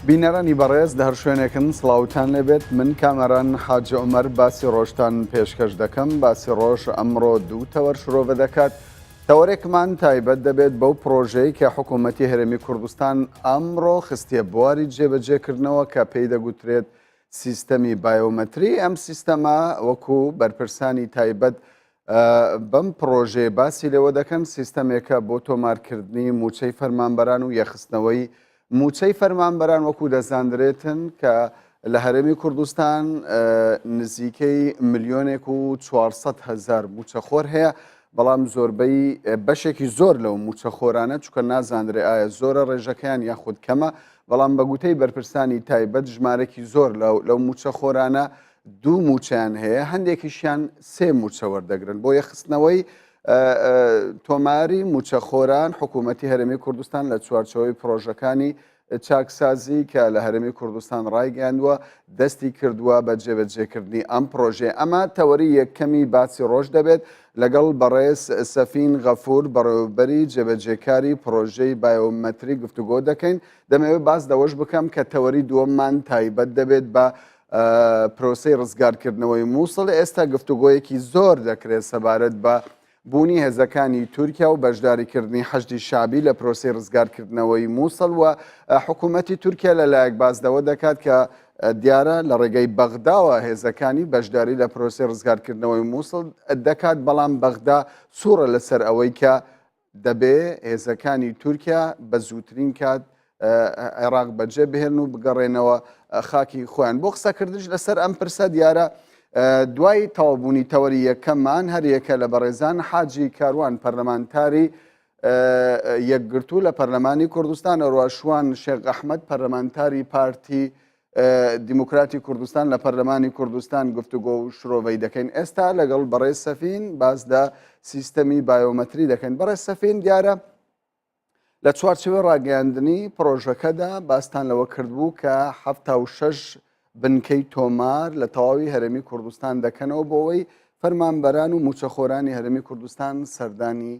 بینەرانی بەڕێز لە هەر شوێنێکن سڵاوتان لێبێت من کامەران حاج عومەر باسی ڕۆژتان پێشکەش دەکەم. باسی ڕۆژ ئەمڕۆ دوو تەوەر شرۆڤە دەکات. تەوەرێکمان تایبەت دەبێت بەو پرۆژەی کە حکوومەتی هەرێمی کوردستان ئەمڕۆ خستیە بواری جێبەجێکردنەوە کە پێی دەگوترێت سیستەمی بایۆمەتری. ئەم سیستەما وەکو بەرپرسانی تایبەت بەم پرۆژێ باسی لێوە دەکەن سیستەمێکە بۆ تۆمارکردنی موچەی فەرمانبەران و یەخستنەوەی موچەی فەرمانبەران وەکو دەزانرێتن کە لە هەرێمی کوردستان نزیکەی 1,400,000 موچەخۆر هەیە، بەڵام زۆربەی بەشێکی زۆر لەو موچەخۆرانە چونکە نازانرێ ئایا زۆرە ڕێژەکەیان یاخود کەمە، بەڵام بە گوتەی بەرپرسانی تایبەت ژمارەی زۆر لەو موچەخۆرانە دوو موچیان هەیە، هەندێکیشیان سێ موچە وەردەگرن بۆ یەخستنەوەی تۆماری موچەخۆران. حکوومەتی هەرێمی کوردستان لە چوارچەوەی پرۆژەکانی چاکسازی کە لە هەرێمی کوردستان ڕایگەاندووە دەستی کردووە بە جێبەجێکردنی ئەم پرۆژێ. ئەمە تەوەری یەکەمی باسی ڕۆژ دەبێت لەگەڵ بەڕێز سەفین غەفور بەڕێوەبەری جێبەجێکاری پرۆژەی بایۆمەتری گفتوگۆ دەکەین. دەمەوێت باس دەوەش بکەم کە تەوەری دووەممان تایبەت دەبێت بە پرۆسەی ڕزگارکردنەوەی مووسڵ. ئێستا گفتوگۆیەکی زۆر دەکرێت سەبارەت بە بوونی هێزەکانی تورکیا و بەشداریکردنی حەشدی شابی لە پرۆسی ڕزگارکردنەوەی مووسڵ و حکوومەتی تورکیا لەلایەک بازدەوە دەکات کە دیارە لە ڕێگەی بەغداوە هێزەکانی بەشداری لە پرۆسی ڕزگارکردنەوەی مووسڵ دەکات، بەڵام بەغدا سوورە لەسەر ئەوەی کە دەبێ هێزەکانی تورکیا بە زووترین کات عێراق بەجێ بهێن و بگەڕێنەوە خاکی خۆیان. بۆ قسەکردنش لەسەر ئەم پرسە دیارە دوای تەوابوونی تەوەری یەکەممان هەریەکە لە بەڕێزان حاجی کاروان پەرلەمانتاری یەکگرتوو لە پەرلەمانی کوردستان، ئەورواشوان شێخ ئەحمەد پەرلەمانتاری پارتی دیموکراتی کوردستان لە پەرلەمانی کوردستان گفتوگۆ و شرۆڤەی دەکەین. ئێستا لەگەڵ بەڕێز سەفین باسدا سیستەمی بایۆمەتری دەکەین. بەڕێز سەفین دیارە لە چوارچێوەی ڕاگەیاندنی پرۆژەکەدا باستان لەوە کردبوو کە 76 بنکەی تۆمار لە تەواوی هەرێمی کوردستان دەکەنەوە بۆ ئەوەی فەرمانبەران و موچەخۆرانی هەرێمی کوردستان سەردانی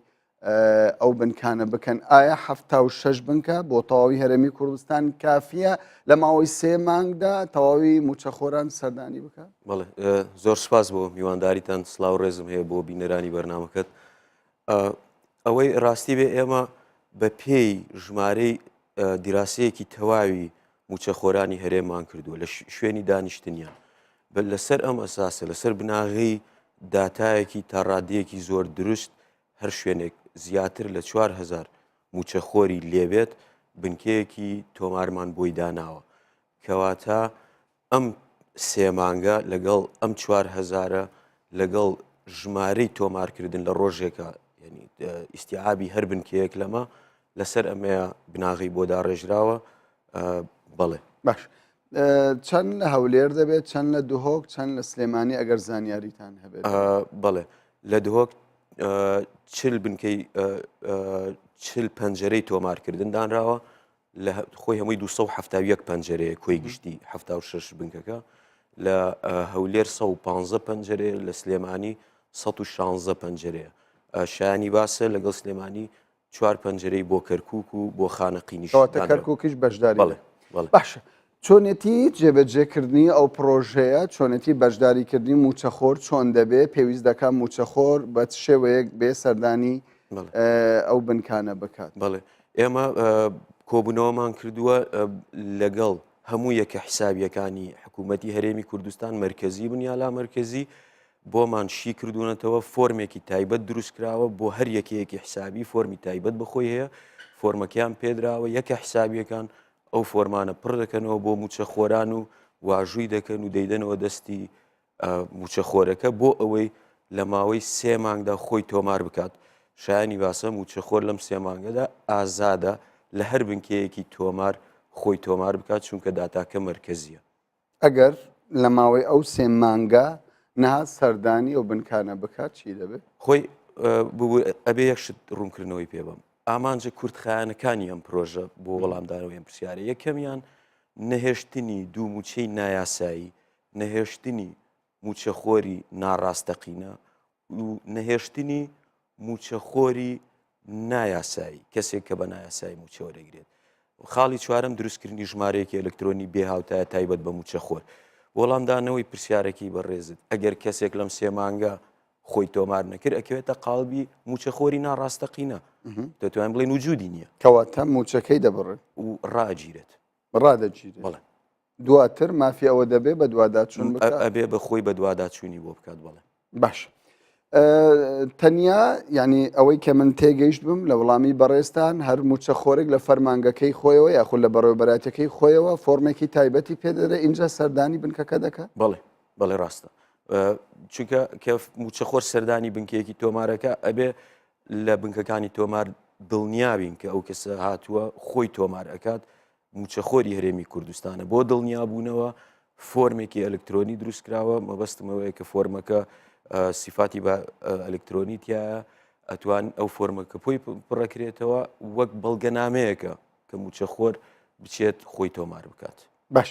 ئەو بنکانە بکەن. ئایا 76 بنکە بۆ تەواوی هەرێمی کوردستان کافیە لە ماوەی 3 مانگدا تەواوی موچەخۆران سەردانی بکات؟ بەڵێ، زۆر سپاس بۆ میوانداریتان. سڵاو ڕێزم هەیە بۆ بینەرانی بەرنامەکەت. ئەوەی ڕاستی بێ ئێمە بە پێی ژمارەی دیراسەیەکی تەواوی موچەخۆرانی هەرێمان کردووە لە شوێنی دانیشتنیان لەسەر ئەم ئەساسە لەسەر بناغی داتایەکی تا ڕادیەکی زۆر دروست هەر شوێنێک زیاتر لە 4,000 موچەخۆری لێبێت بنکەیەکی تۆمارمان بۆی داناوە، کەواتە ئەم سێمانگە لەگەڵ ئەم 4,000 لەگەڵ ژمارەی تۆمارکردن لە ڕۆژێکە، یعنی ئیستیعابی هەر بنکەیەک لەمە لەسەر ئەمەیە بناغی بۆ داڕێژراوە. بەڵێ باش. چەند لە هەولێر دەبێت، چەند لە دوهۆک، چەند لە سلێمانی ئەگەر زانیاریتان هەبێت؟ بەڵێ، لە دوهۆک 40 بنکەی 40 پەنجەرەی تۆمارکردن دانراوە لە خۆی هەمووی 271 پەنجەرەیە کۆی گشتی 76 بنکەکە، لە هەولێر 115 پەنجەرەیە، لە سلێمانی 116 پەنجەرەیە. شایانی باسە لەگەڵ سلێمانی 4 پەنجەرەی بۆ کەرکووک و بۆ خانەقینیش کەرکووکیش بەشداری. باشە. چۆنێتی جێبەجێکردنی ئەو پرۆژەیە، چۆنێتی بەشداریکردنی موچەخۆر چۆن دەبێت؟ پێویست دەکات موچەخۆر بە شێوەیەک بێ سەردانی ئەو بنکانە بکات. بەڵێ، ئێمە کۆبوونەوەمان کردووە لەگەڵ هەموو یەکە حسابیەکانی حکوومەتی هەرێمی کوردستان مرکزی بنیالا مرکزی بۆمان شی کردوونەتەوە فۆرمێکی تایبەت دروستکراوە بۆ هەر یەکەیەکی حسابی فۆرمی تایبەت بخۆی هەیە، فۆرمەکەیان پێدراوە، یەکە حسابیەکان ئەو فۆرمانە پڕ دەکەنەوە بۆ موچەخۆران و واژووی دەکەن و دەیدەنەوە دەستی موچەخۆرەکە بۆ ئەوەی لە ماوەی 3 مانگدا خۆی تۆمار بکات. شایانی باسە موچەخۆر لەم 3 مانگەدا ئازادە لە هەر بنکەیەکی تۆمار خۆی تۆمار بکات چونکە داتاکە مرکزیە. ئەگەر لە ماوەی ئەو 3 مانگە نەهات سەردانی ئەو بنکانە بکات چی دەبێت؟ خۆی ئەبێ یەکشت ڕوونکردنەوەی پێ بم. ئامانجە کورتخایەنەکانی ئەم پرۆژە بۆ وەڵامدانەوەی ئەم پرسیارە یەکەمیان نەهێشتنی دوو موچەی نایاسایی، نەهێشتنی موچەخۆری ناڕاستەقینە و نەهێشتنی موچەخۆری نایاسایی، کەسێک کە بە نایاسایی موچەوە دەگرێت. خاڵی چوارم دروستکردنی ژمارەیەکی ئەلکترۆنی بێ هاوتایە تایبەت بە موچەخۆر. وەڵامدانەوەی پرسیارێکی بەڕێزت ئەگەر کەسێک لەم 3 مانگە خۆی تۆمار نەکرد ئەکەوێتە قاڵبی موچەخۆری ناڕاستەقینە دەتوانین بڵێن وجودی نییە کەواتە موچەکەی دەبڕێت و ڕاگیرێت ڕادەگیرێت دواتر مافی ئەوە دەبێ بە دوواداچوون ئەبێ بە خۆی بە دوواداچوونی بۆ بکات بڵێ باش تەنیا ینی ئەوەی کە من تێگەیشت بم لە وەڵامی بەڕێستان هەر موچەخۆرێک لە فەرمانگەکەی خۆیەوە یاخود لە بەڕێوەبەراتەکەی خۆیەوە فۆرمێکی تایبەتی پێدەدە اینجا سەردانی بنکەکە دەکات بەڵێ بەڵێ ڕاستە چونکە کە موچەخۆر سەردانی بنکەیەکی تۆمارەکە ئەبێ لە بنکەکانی تۆمار دڵنیابین کە ئەو کەسە هاتووە خۆی تۆمار ئەکات موچەخۆری هەرێمی کوردستانە بۆ دڵنیابوونەوە فۆرمێکی ئەلکترۆنی دروستکراوە مەبەستمەوەیە کە فۆرمەکە سیفاتی بە ئەلکترۆنیتیایە ئەتوان ئەو فۆرمەکە پۆی پڕەکرێتەوە وەک بەڵگەنامەیەکە کە موچەخۆر بچێت خۆی تۆمار بکات. باش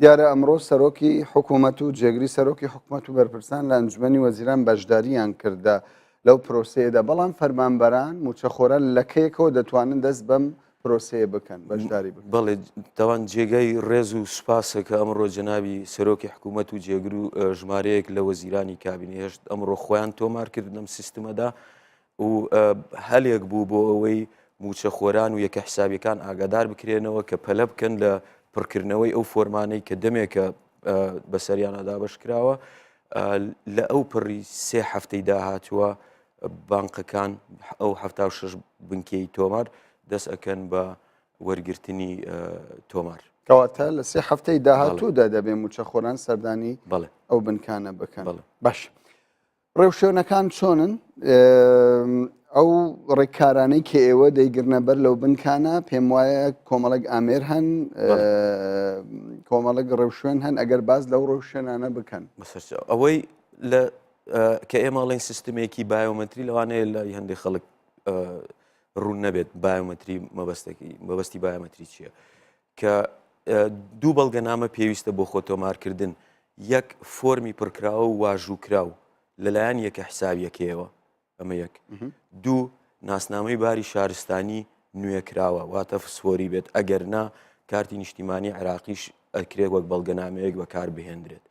دیارە ئەمڕۆ سەرۆکی حکوومەت و جێگری سەرۆکی حکوومەت و بەرپرسان لە ئەنجومەنی وەزیران بەشداریان کردە لەو پرۆسەیەدا بەڵام فەرمانبەران موچەخۆرە لەکەیەکەوە دەتوانن دەست بەم پرۆسەیە بکەن بەشداری بکەن. بەڵێ تاوان جێگەی ڕێز و سوپاسە کە ئەمڕۆ جەنابی سەرۆکی حکوومەت و جێگر و ژمارەیەک لە وەزیرانی کابینە هێشت ئەمڕۆ خۆیان تۆمارکردن ئەم سیستمەدا و هەلێک بوو بۆ ئەوەی موچەخۆران و یەکە حسابیەکان ئاگادار بکرێنەوە کە پەلە بکەن لە پڕکردنەوەی ئەو فۆرمانەی کە دەمێکە بەسەریانەدا بەشکراوە لە ئەو پڕی 3 هەفتەی داهاتووە بانقەکان ئەو 76 بنکەی تۆمار دەست ئەەکەن بە وەرگرتنی تۆمار. کەواتە لە 3 هەفتەی داهاتوودا دەبێ موچەخۆران سەردانی بەڵێ ئەو بنکانە بکەن. باش ڕێوشێنەکان چۆنن؟ ئەو ڕێککارانەی کە ئێوە دەیگرنە بەر لەو بنکانە پێم وایە کۆمەڵک ئامێر هەن کۆمەڵک ڕێوشێن هەن ئەگەر باز لەو ڕێوشێنانە بکەن ئەوەی کە ئێمەڵێن سیستمێکی بایۆمەتری لەوانەیە لە هەندێک خەڵک ڕوون نەبێت بایۆمەتری مەبەستی بایۆمەتری چییە کە دوو بەڵگەنامە پێویستە بۆ خۆ تۆمارکردن یەک فۆرمی پڕکراوە و واژووکراو لەلایەن یەکە حسابیەکەیەوە ئەمە یەک دوو ناسنامەی باری شارستانی نوێکراوە واتە فسفۆری بێت ئەگەر نا کارتی نیشتیمانی عراقیش ئەکرێت وەک بەڵگەنامەیەک بەکار بهێنرێت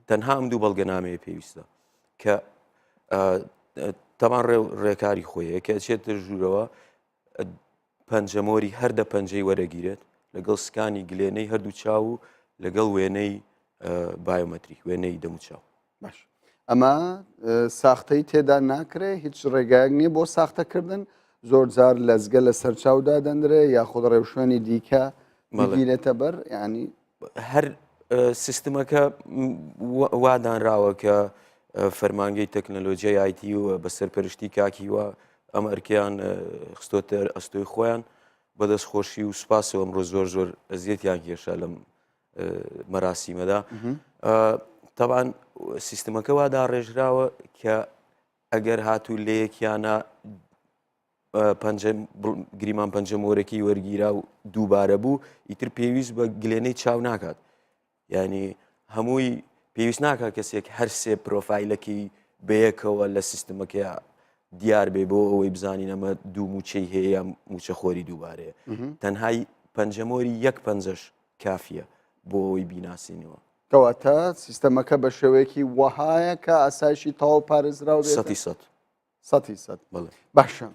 تەنها ئەم دوو بەڵگەنامەیە پێویستە کە تەمان ڕێکاری خۆیە کە چێتە ژوورەوە پەنجەمۆری هەردە پەنجەی وەرەگیرێت لەگەڵ سکانی گلێنەی هەردوو چاو و لەگەڵ وێنەی بایۆمەتری وێنەی دەموچاو. باش ئەمە ساختەی تێدا ناکرێ هیچ ڕێگایەک نییە بۆ ساختەکردن زۆر جار لەزگە لە سەرچاودا دەندرێ یاخود ڕێوشێنی دیکە بگیرێتە بەر ینی هەر سیستمەکە وادانراوە کە فەرمانگەی تەکنەلۆژیای آیتی و بەسەرپەرشتی کاکیوە ئەم ئەرکیان خستۆتە ئەستۆی خۆیان بەدەست خۆشی و سوپاسەوە ئەمڕۆ زۆر زۆر ئەزیەتیان کێشە لەم مەراسیمەدا. تەبان سیستمەکە وادا ڕێژراوە کە ئەگەر هاتوو لە یەکیانە گریمان پەنجەمۆرەکی وەرگیرا و دووبارە بوو ئیتر پێویست بە گلێنەی چاو ناکات ینی هەمووی پێویست ناکات کەسێک هەر سێ پرۆفایلەکی بەیەکەوە لە سیستمەکە دیار بێ بۆ ئەوەی بزانین ئەمە دوو موچەی هەیە موچەخۆری دووبارەیە تەنهای پەنجەمۆری یەک پەنجەش کافیە بۆ ئەوەی بیناسیینەوە. کەواتە سیستەمەکە بە شێوەیەکی وەهایە کە ئاسایشی تەواو پارێزراو سەد باشە.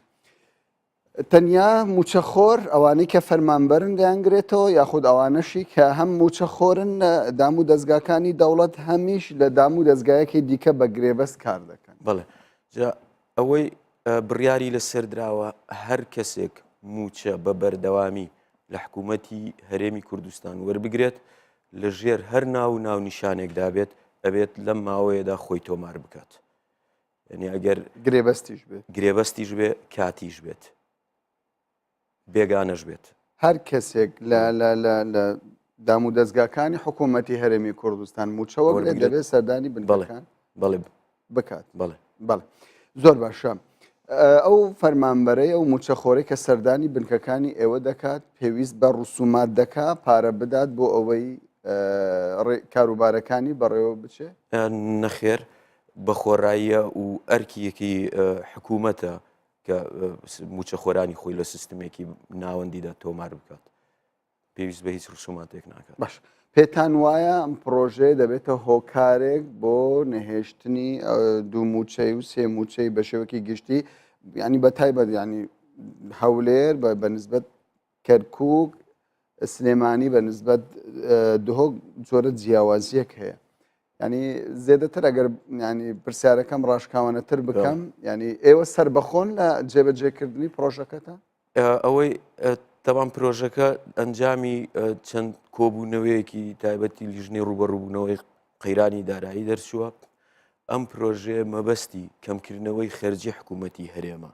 تەنیا موچەخۆر ئەوانەی کە فەرمانبەرن دەیانگرێتەوە یاخود ئەوانەشی کە هەم موچەخۆرن دام و دەستگاکانی دەوڵەت هەمیش لە دام و دەستگایەکی دیکە بە گرێبەست کار دەکەن. بڵێ ئەوەی بڕیاری لەسەر دراوە هەر کەسێک موچە بە بەردەوامی لە حکوومەتی هەرێمی کوردستان وەربگرێت لە ژێر هەر ناو نیشانێکدا بێت ئەبێت لەم ماوەیەدا خۆی تۆمار بکات یعنی ئەگەر گرێبەستیش بێ کاتیش بێت بێگانەش بێت هەر کەسێک لە دام و دەستگاکانی حکوومەتی هەرێمی کوردستان موچەوە دەبێت سەردانی بنبەڵەکان بکات. بەڵێ زۆر باشە. ئەو فەرمانبەرەی ئەو موچەخۆرەی کە سەردانی بنکەکانی ئێوە دەکات پێویست بە ڕوسومات دەکات پارە بدات بۆ ئەوەی کاروبارەکانی بەڕێوە بچێ؟ نەخێر بە خۆڕاییە و ئەرکیەکی حکوومەتە کە موچەخۆرانی خۆی لە سیستمێکی ناوەندیدا تۆمار بکات پێویست بە هیچ ڕسوماتێک ناکات. باش پێتان وایە ئەم پرۆژێ دەبێتە هۆکارێک بۆ نەهێشتنی دوو موچەی و سێ موچەی بە شێوەکی گشتی ینی بە تایبەت ینی هەولێر بە نسبەت کەرکووک سلێمانی بە نسبەت دهۆک جۆرە جیاوازیەک هەیە ینی زێدەتر ئەگەر ینی پرسیارەکەم ڕاشکاوانەتر بکەم ینی ئێوە سربەخۆن لە جێبەجێکردنی پرۆژەکەتە ئەوەی تەوان پرۆژەکە ئەنجامی چەند کۆبوونەوەیەکی تایبەتی لیژنەی ڕوبەڕووبوونەوەی قەیرانی دارایی دەرچووە. ئەم پرۆژێ مەبەستی کەمکردنەوەی خەرجی حکوومەتی هەرێمە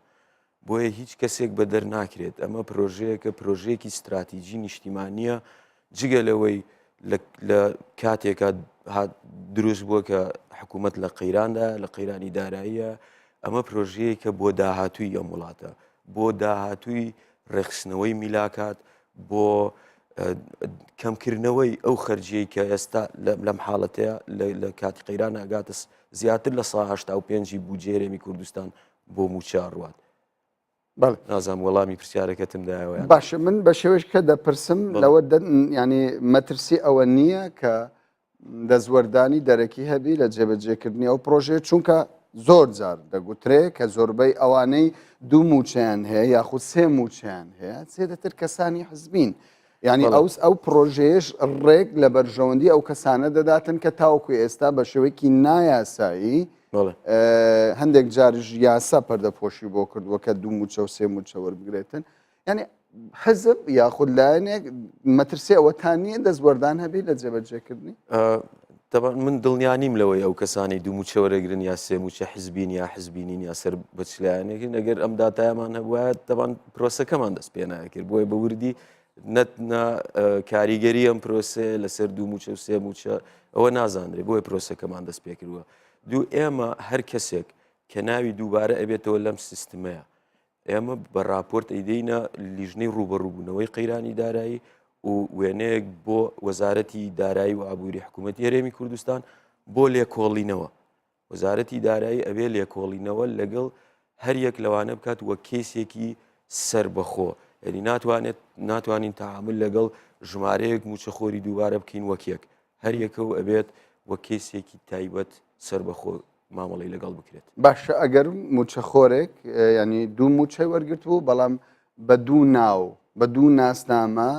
بۆیە هیچ کەسێک بە دەرناکرێت. ئەمە پرۆژەیەکە پرۆژەیەکی استراتیژی نیشتیمانیە جگە لەوەی لە کاتێکە دروست بووە کە حکوومەت لە قەیراندا لە قەیرانی داراییە. ئەمە پرۆژەیەکە بۆ داهاتووی ئەم وڵاتە، بۆ داهاتووی ڕێخستنەوەی میلاکات، بۆ کەمکردنەوەی ئەو خەرجیەی کە ئێستا لەم حاڵەتەیە لە کاتی قەیران ئاگاتە زیاتر لە 85 بودجێرێمی کوردستان بۆ موچە ڕوات. نازام وەڵامی پرسیارەکەتم دایەوە. باشە من بە شێوەش کە دەپرسم لەوە ینی مەترسی ئەوە نییە کە دەزوەردانی دەرەکی هەبی لە جێبەجێکردنی ئەو پرۆژێ چونکە زۆر جار دەگوترێت کە زۆربەی ئەوانەی دوو موچیان هەیە یاخود سێ موچیان هەیە سێدەتر کەسانی حزبین. ینی ئەو پرۆژێش ڕێک لە بەرژەوەندی ئەو کەسانە دەداتن کە تاوەکوی ئێستا بە شێوەیەکی نایاسایی هەندێک جاریش یاسا پەردەپۆشی بۆ کردووە کە دوو موچە و سێ موچە وەربگرێتن. ینی حزب یاخود لایەنێک مەترسی ئەوەتان نییە دەستوەردان هەبی لە جێبەجێکردنی؟ من دڵنیانیم لەوەی ئەو کەسانی دوو موچە وەرەگرن یا سێ موچە حزبین یا حزبینین یا سەر بەچلایەنێکی ئەگەر ئەم داتایەمان هەبووە دەبان پرۆسەکەمان دەست پێ ناکرد بۆیە بە وردی کاریگەری ئەم پرۆسێ لەسەر دوو موچە و سێ موچە ئەوە نازانرێ بۆیە پرۆسەکەمان دەست پێ کردووە. دوو ئێمە هەر کەسێک کە ناوی دووبارە ئەبێتەوە لەم سیستمەیە ئێمە بە راپۆرت ئەیدەینە لیژنەی ڕوبەڕووبوونەوەی قەیرانی دارایی و وێنەیەک بۆ وەزارەتی دارایی و ئابووری حکوومەتی هەرێمی کوردستان بۆ لێکۆڵینەوە. وەزارەتی دارایی ئەبێ لێکۆڵینەوە لەگەڵ هەر یەک لەوانە بکات وە کێسێکی سربەخۆ یعنی ناتوانین تەعامل لەگەڵ ژمارەیەک موچەخۆری دووبارە بکەین وەکێک هەر یەکە و ئەبێت وە کێسێکی تایبەت سربەخۆ مامەڵی لەگەڵ بکرێت. باشە ئەگەر موچەخۆرێک ینی دوو موچەی وەرگرت بوو بەڵام بە دوو ناو بە دوو ناسنامە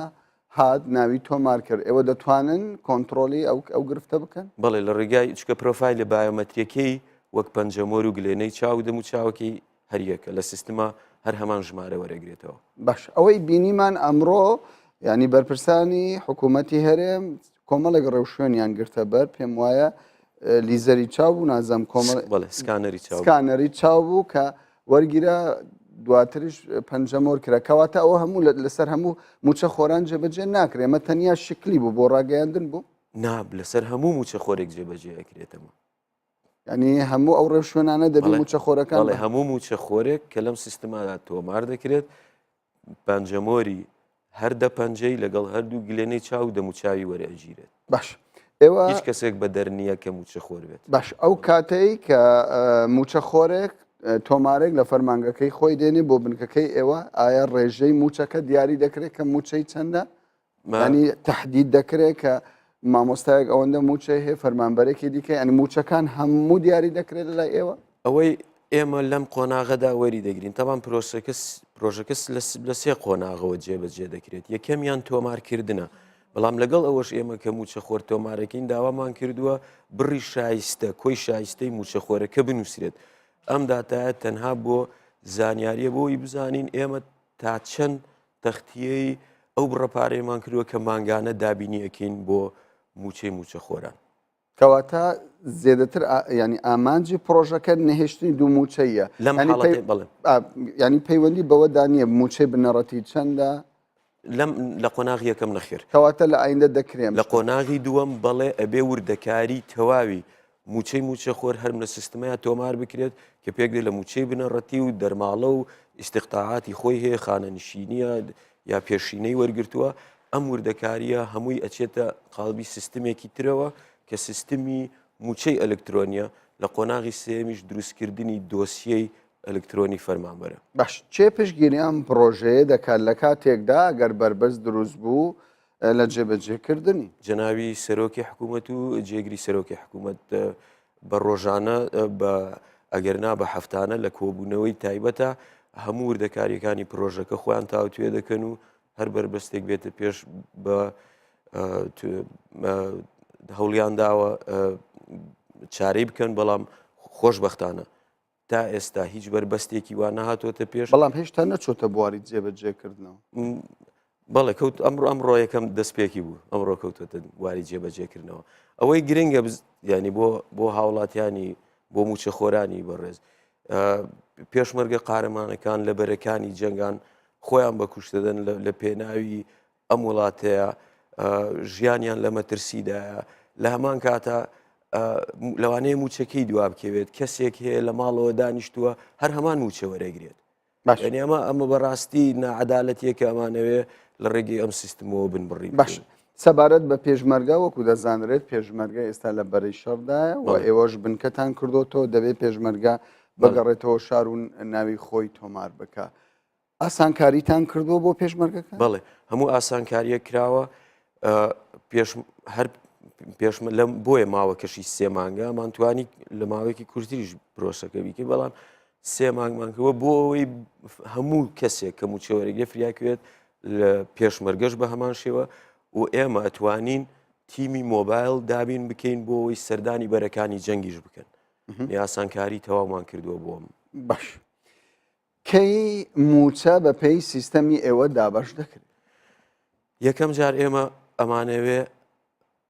هات ناوی تۆمار کرد ئێوە دەتوانن کۆنتترۆلی ئەو گرفتە بکەن؟ بەڵێ لە ڕێگای چکە پرۆفایل لە بایۆمەتریەکەی وەک پەنجەمۆر و گلێنەی چاو دەم و چاوەکەی هەریەکە لە سیستما هەر هەمان ژمارە وەرەگرێتەوە. باش ئەوەی بینیمان ئەمڕۆ ینی بەرپرسانی حکوومەتی هەرێم کۆمەڵێک ڕێوشێنیان گرتە بەر پێم وایە لیزەری چاو بوو نازەم کۆمەڵ سکانەری چاو بوو کە وەرگیرە دواتریش پەنجەمۆر کرا کەواتە ئەوە هەموو لەسەر هەموو موچە خۆران جێبەجێ ناکرێ ئەمە تەنیا شکلی بوو بۆ ڕاگەیاندن بوو ناب لەسەر هەموو موچە خۆرێک جێبەجێ ئەکرێتەوە. ینی هەموو ئەو ڕێوشێنانە دەبێت موچە خۆرەکان هەموو موچە خۆرێک کە لەم سیستمادا تۆمار دەکرێت پەنجەمۆری هەردە پەنجەی لەگەڵ هەردوو گلێنەی چاو دەموچاوی وەرەگیرێت. باش ئێوە هیچ کەسێک بە دەرنیە کە موچە خۆر بێت. باش ئەو کاتەی کە موچە خۆرێک تۆمارێک لە فەرمانگەکەی خۆی دێنێ بۆ بنکەکەی ئێوە ئایا ڕێژەی موچەکە دیاری دەکرێت کە موچەی چەندە؟ ینی تهدید دەکرێت کە مامۆستایەک ئەوەندە موچەی هەیە فەرمانبەرێکی دیکە ئەنی موچەکان هەموو دیاری دەکرێت لای ئێوە؟ ئەوەی ئێمە لەم قۆناغەدا وەری دەگرین تاوان پرۆژەکە لە سێ قۆناغەوە جێبەجێ دەکرێت. یەکەمیان تۆمارکردنە بەڵام لەگەڵ ئەوەش ئێمە کە موچە خۆر تۆمارەکەین داوامان کردووە بڕی شایستە کۆی شایستەی موچە خۆرەکە بنووسرێت. ئەم داتایە تەنها بۆ زانیاریە بۆی بزانین ئێمە تا چەند تەختیەی ئەو بڕەپارەیەمان کردووە کە مانگانە دابینیەکەین بۆ موچە خۆران. کەواتە زێدەتر ینی ئامانجی پرۆژەکە نەهێشتنی دوو موچەیە ینی پەیوەندی بەوە دانیە موچەی بنەڕەتی چەندە؟ لە قۆناغی یەکەم نەخێر کەواتە لە ئایندە دەکرێن لە قۆناغی دووەم بەڵێ ئەبێ وردەکاری تەواوی موچە خۆر هەرم لە سیستمەیە تۆمار بکرێت کە پێکرێت لە موچەی بنەڕەتی و دەرماڵە و ئیستیقطاعاتی خۆی هەیە خانەنشینیە یا پێشینەی وەرگرتووە ئەم وردەکاریە هەمووی ئەچێتە قالبی سیستمێکی ترەوە کە سیستمی موچەی ئەلکترۆنیە لە قۆناغی سێمیش دروستکردنی دۆسیەی ئەلکترۆنی فەرمانبەرە. باش چێ پشتگیری ئەم پرۆژەیە دەکات لە کاتێکدا ئەگەر بربەست دروست بوو لە جێبەجێکردنی جەناوی سەرۆکی حکوومەت و جێگری سەرۆکی حکوومەت بە ڕۆژانە بە ئەگەرنا بە هەفتانە لە کۆبوونەوەی تایبەتە هەموو وردەکاریەکانی پرۆژەکە خۆیان تاوتوێ دەکەن و هەر بربەستێک بێتە پێش بە هەوڵیان داوە چارەی بکەن بەڵام خۆشبەختانە تا ئێستا هیچ بربەستێکی وان نەهاتۆتە پێش بەڵام هێشتا نەچۆتە بواری جێبەجێکردنەوە بەڵێ کەوت ئەمڕۆ یەکەم دەستپێکی بوو ئەمڕۆ کەوتۆتە واری جێبەجێکردنەوە ئەوەی گرنگە ینی بۆ هاوڵاتیانی بۆ موچەخۆرانی بەڕێز پێشمەرگە قارەمانەکان لە بەرەکانی جەنگان خۆیان بە کوشتەدەن لە پێناوی ئەم وڵاتەیە ژیانیان لە مەترسیدایە لە هەمان کاتە لەوانەیە موچەکەی دوا بکەوێت کەسێک هەیە لە ماڵەوە دانیشتووە هەر هەمان موچە وەرەگرێت ینی ئەمە بەڕاستی نەعەدالەتیەکە ئەمانەوێ لە ڕێگەی ئەم سیستمەوە بنبڕی باش سەبارەت بە پێشمەرگە وەکو دەزانرێت پێشمەرگە ئێستا لە بەرەی شەڕدایە و ئێوەش بنکەتان کردوتەوە دەبێت پێشمەرگە بگەڕێتەوە شار و ناوی خۆی تۆمار بکە ئاسانکاریتان کردووە بۆ پێشمەرگەکە؟ بەڵێ هەموو ئاسانکاریە کراوە لەم بۆیە ماوەکەشی سێ مانگە مانتوانی لە ماوەیەکی کورتتریش پرۆسەکە بیکە بەڵام سێ مانگمانکەوە بۆ ئەوەی هەموو کەسێک کە موچەوەرەگرێ فریاکوێت لە پێشمەرگەش بە هەمان شێوە و ئێمە ئەتوانین تیمی مۆبایل دابین بکەین بۆ ئەوەی سەردانی بەرەکانی جەنگیش بکەن یاسانکاری تەواومان کردووە بۆم باش کەی موچە بە پێی سیستەمی ئێوە دابش دەکرێت یەکەم جار ئێمە ئەمانەوێ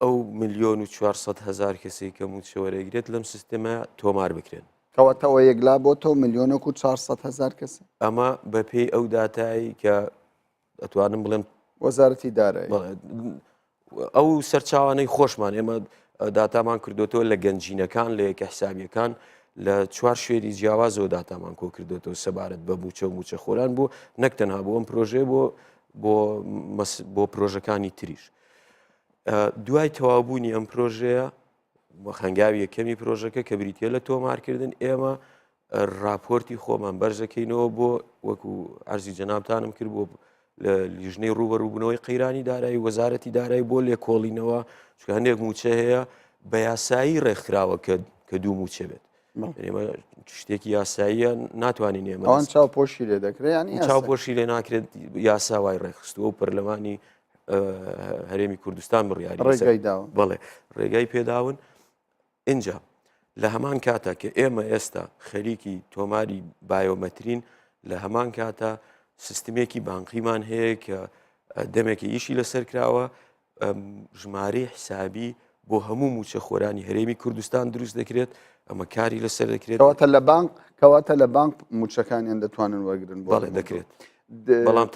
ئەو 1,400,000 کەسێک کە موچەوەرەگرێت لەم سیستەمە تۆمار بکرێن کەواتەوە یەکلا بۆ تۆ 1,400,000 کەس ئەمە بە پێی ئەو داتایی کە ئەتوانم بڵێم وەزارەتی دارایی ئەو سەرچاوانەی خۆشمان ئێمە داتامان کردوتەوە لە گەنجینەکان لە یەکە حسابیەکان لە چوار شوێری جیاوازەوە داتامان کۆ کردوتەوە سەبارەت بە موچە و موچەخۆران بۆ نەک تەنها بۆ ئەم پرۆژێ بۆ پرۆژەکانی تریش دوای تەواوبوونی ئەم پرۆژەیە خەنگاوی یەکەمی پرۆژەکە کە بریتە لە تۆمارکردن ئێمە راپۆرتی خۆمان بەرزەکەینەوە بۆ وەکو ئەرزی جەنابتانم کرد بۆ لە لیژنەی ڕوبەڕووبوونەوەی قەیرانی دارایی وەزارەتی دارایی بۆ لێکۆڵینەوە چکە هەندێک موچە هەیە بە یاسایی ڕێکخراوە کە دوو موچە بێت ئێمە شتێکی یاساییە ناتوانین ئێمە ئەوان چاوپۆشی لێ دەکرێت چاوپۆشی لێ ناکرێت یاسا وای ڕێخستووە و پەرلەمانی هەرێمی کوردستان بڕیاری بەڵێ ڕێگای پێداون اینجا لە هەمان کاتە کە ئێمە ئێستا خەریکی تۆماری بایۆمەترین لە هەمان کاتە سیستمێکی بانقیمان هەیە کە دەمێکی ئیشی لەسەر کراوە ژمارەی حسابی بۆ هەموو موچەخۆرانی هەرێمی کوردستان دروست دەکرێت ئەمە کاری لەسەر دەکرێت کەواتە لە بانک موچەکانیان دەتوانن وەرگن بەڵێ دەکرێت بەڵام